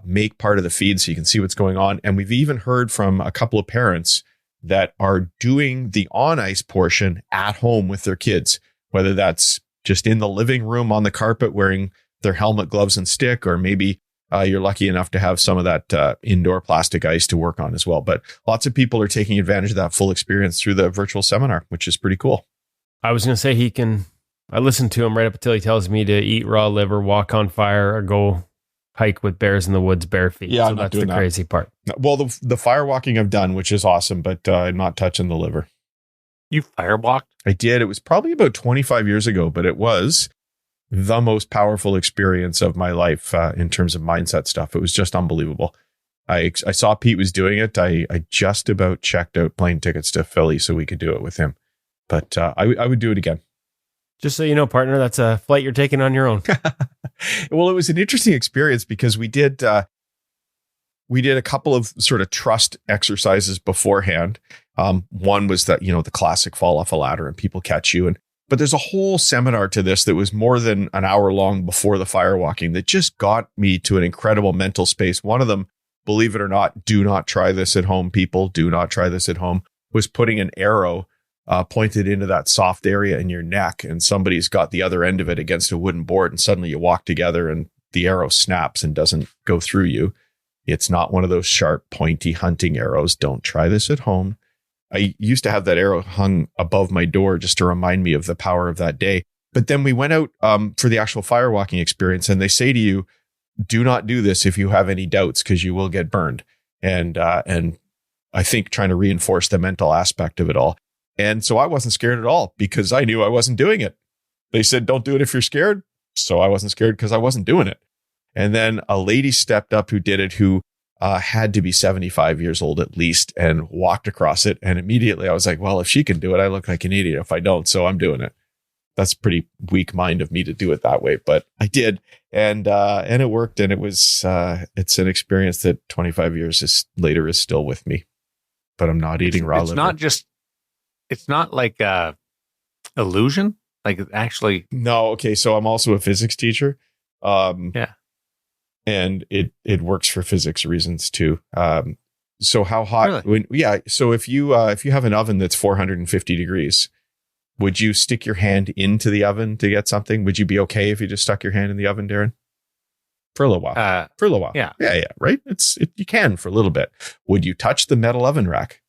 make part of the feed so you can see what's going on. And we've even heard from a couple of parents that are doing the on-ice portion at home with their kids, whether that's just in the living room on the carpet wearing their helmet, gloves, and stick, or maybe you're lucky enough to have some of that indoor plastic ice to work on as well. But lots of people are taking advantage of that full experience through the virtual seminar, which is pretty cool.
I was going to say I listen to him right up until he tells me to eat raw liver, walk on fire, or go hike with bears in the woods bare feet.
Yeah,
so that's the crazy part.
Well, the fire walking I've done, which is awesome, but I'm not touching the liver.
You firewalked?
I did. It was probably about 25 years ago, but it was the most powerful experience of my life in terms of mindset stuff. It was just unbelievable. I saw Pete was doing it. I just about checked out plane tickets to Philly so we could do it with him. But I would do it again.
Just so you know, partner, that's a flight you're taking on your own.
Well, it was an interesting experience because we did a couple of sort of trust exercises beforehand. One was that, the classic fall off a ladder and people catch you. But there's a whole seminar to this that was more than an hour long before the firewalking that just got me to an incredible mental space. One of them, believe it or not, do not try this at home, people. Do not try this at home, was putting an arrow pointed into that soft area in your neck, and somebody's got the other end of it against a wooden board, and suddenly you walk together and the arrow snaps and doesn't go through you. It's not one of those sharp, pointy hunting arrows. Don't try this at home. I used to have that arrow hung above my door just to remind me of the power of that day. But then we went out for the actual firewalking experience, and they say to you, do not do this if you have any doubts because you will get burned. And I think trying to reinforce the mental aspect of it all. And so I wasn't scared at all because I knew I wasn't doing it. They said, don't do it if you're scared. So I wasn't scared because I wasn't doing it. And then a lady stepped up who did it, who had to be 75 years old at least, and walked across it. And immediately I was like, well, if she can do it, I look like an idiot if I don't. So I'm doing it. That's pretty weak mind of me to do it that way, but I did. And it worked. And it was, it's an experience that 25 years later is still with me, but I'm not eating raw liver.
It's not like illusion. Like actually.
No. Okay. So I'm also a physics teacher.
Yeah.
And it works for physics reasons too. So how hot?
Really?
So if you have an oven that's 450 degrees, would you stick your hand into the oven to get something? Would you be okay if you just stuck your hand in the oven, Darren? For a little while.
Yeah.
Yeah. Right. You can for a little bit. Would you touch the metal oven rack?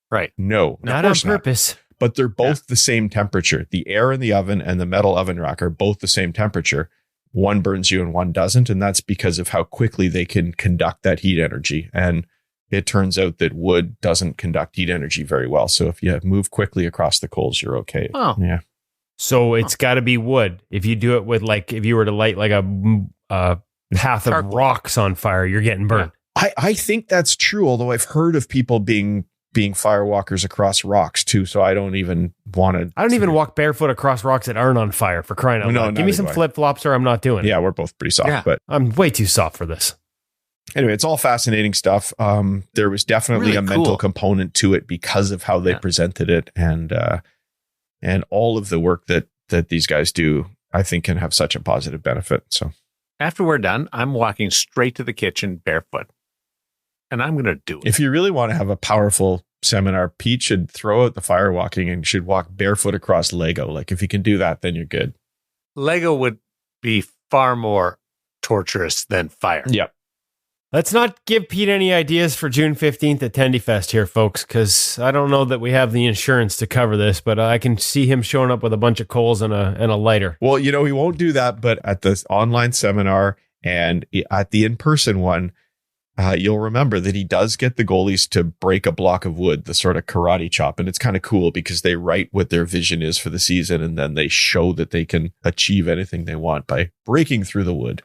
Right.
No,
not on purpose.
But they're both the same temperature. The air in the oven and the metal oven rack are both the same temperature. One burns you and one doesn't. And that's because of how quickly they can conduct that heat energy. And it turns out that wood doesn't conduct heat energy very well. So if you move quickly across the coals, you're okay.
Oh.
Yeah.
So it's got to be wood. If you do it with if you were to light like a path of rocks on fire, you're getting burned.
Yeah. I think that's true. Although I've heard of people being firewalkers across rocks too. So I don't even want to.
I don't even walk barefoot across rocks that aren't on fire, for crying out loud. Give me some flip flops or I'm not doing it.
Yeah, we're both pretty soft, but
I'm way too soft for this.
Anyway, it's all fascinating stuff. There was definitely
really
a mental component to it because of how they presented it, and all of the work that these guys do, I think, can have such a positive benefit. So
after we're done, I'm walking straight to the kitchen barefoot, and I'm going to do it.
If you really want to have a powerful seminar, Pete should throw out the firewalking and should walk barefoot across Lego. Like if you can do that, then you're good.
Lego would be far more torturous than fire.
Yep.
Let's not give Pete any ideas for June 15th at Tendy Fest here, folks, because I don't know that we have the insurance to cover this, but I can see him showing up with a bunch of coals and a lighter.
Well, he won't do that, but at the online seminar and at the in-person one, you'll remember that he does get the goalies to break a block of wood, the sort of karate chop. And it's kind of cool because they write what their vision is for the season, and then they show that they can achieve anything they want by breaking through the wood.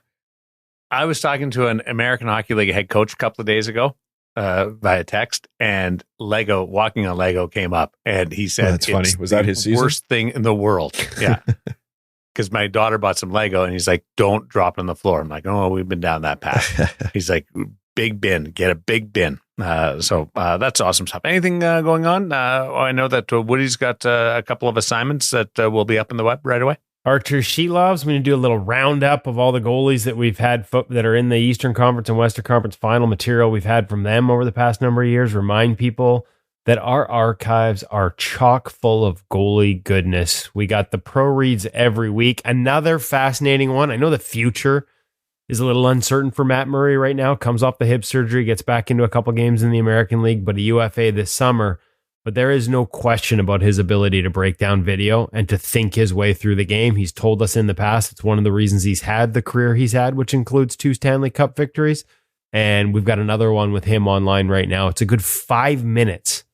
I was talking to an American Hockey League head coach a couple of days ago, via text, and walking on Lego came up, and he said,
that's funny. Was that his season?
Worst thing in the world? Yeah. Because my daughter bought some Lego, and he's like, don't drop it on the floor. I'm like, oh, we've been down that path. He's like, big bin, get a big bin. So that's awesome stuff. Anything going on? I know that Woody's got a couple of assignments that will be up in the web right away.
Archer Sheelov's going to do a little roundup of all the goalies that we've had that are in the Eastern Conference and Western Conference final material we've had from them over the past number of years. Remind people that our archives are chock full of goalie goodness. We got the pro reads every week. Another fascinating one. I know the future is a little uncertain for Matt Murray right now. Comes off the hip surgery, gets back into a couple games in the American League, but a UFA this summer. But there is no question about his ability to break down video and to think his way through the game. He's told us in the past it's one of the reasons he's had the career he's had, which includes 2 Stanley Cup victories. And we've got another one with him online right now. It's a good 5 minutes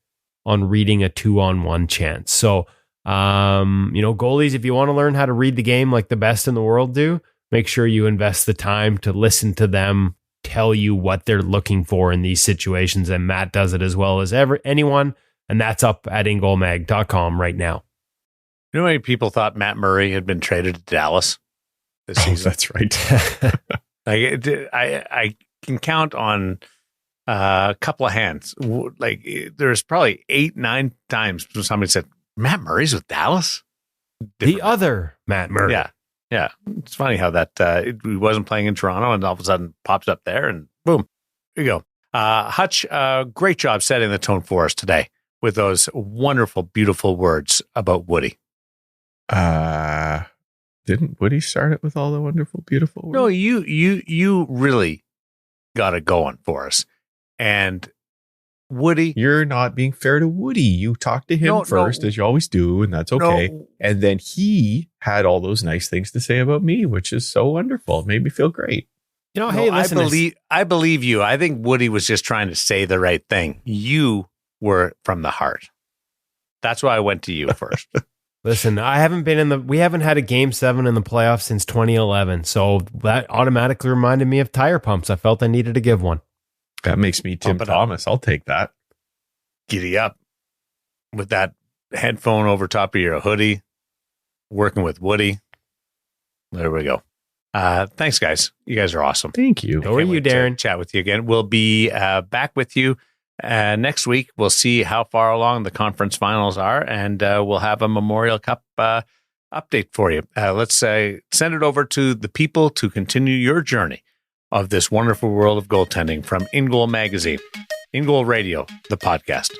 on reading a 2-on-1 chance. So, goalies, if you want to learn how to read the game like the best in the world do, make sure you invest the time to listen to them tell you what they're looking for in these situations. And Matt does it as well as anyone. And that's up at InGoalMag.com right now.
You know how many people thought Matt Murray had been traded to Dallas this season?
That's right.
I can count on a couple of hands. Like there's probably 8-9 times somebody said, Matt Murray's with Dallas?
The other Matt Murray.
Yeah. It's funny how that he wasn't playing in Toronto and all of a sudden pops up there and boom, here you go. Hutch, great job setting the tone for us today with those wonderful, beautiful words about Woody.
Didn't Woody start it with all the wonderful, beautiful words?
No, you really got it going for us. And Woody,
you're not being fair to Woody. You talked to him first, as you always do, and that's okay.
No.
And then he had all those nice things to say about me, which is so wonderful. It made me feel great.
Hey, listen,
I believe you. I think Woody was just trying to say the right thing. You were from the heart. That's why I went to you first.
Listen, we haven't had a game 7 in the playoffs since 2011. So that automatically reminded me of tire pumps. I felt I needed to give one.
That makes me Tim Thomas. I'll take that.
Giddy up with that headphone over top of your hoodie, working with Woody. There we go. Thanks, guys. You guys are awesome.
Thank you.
How are you, Darren?
Chat with you again. We'll be back with you next week. We'll see how far along the conference finals are, and we'll have a Memorial Cup update for you. Let's send it over to the people to continue your journey of this wonderful world of goaltending from InGoal Magazine, InGoal Radio, the podcast.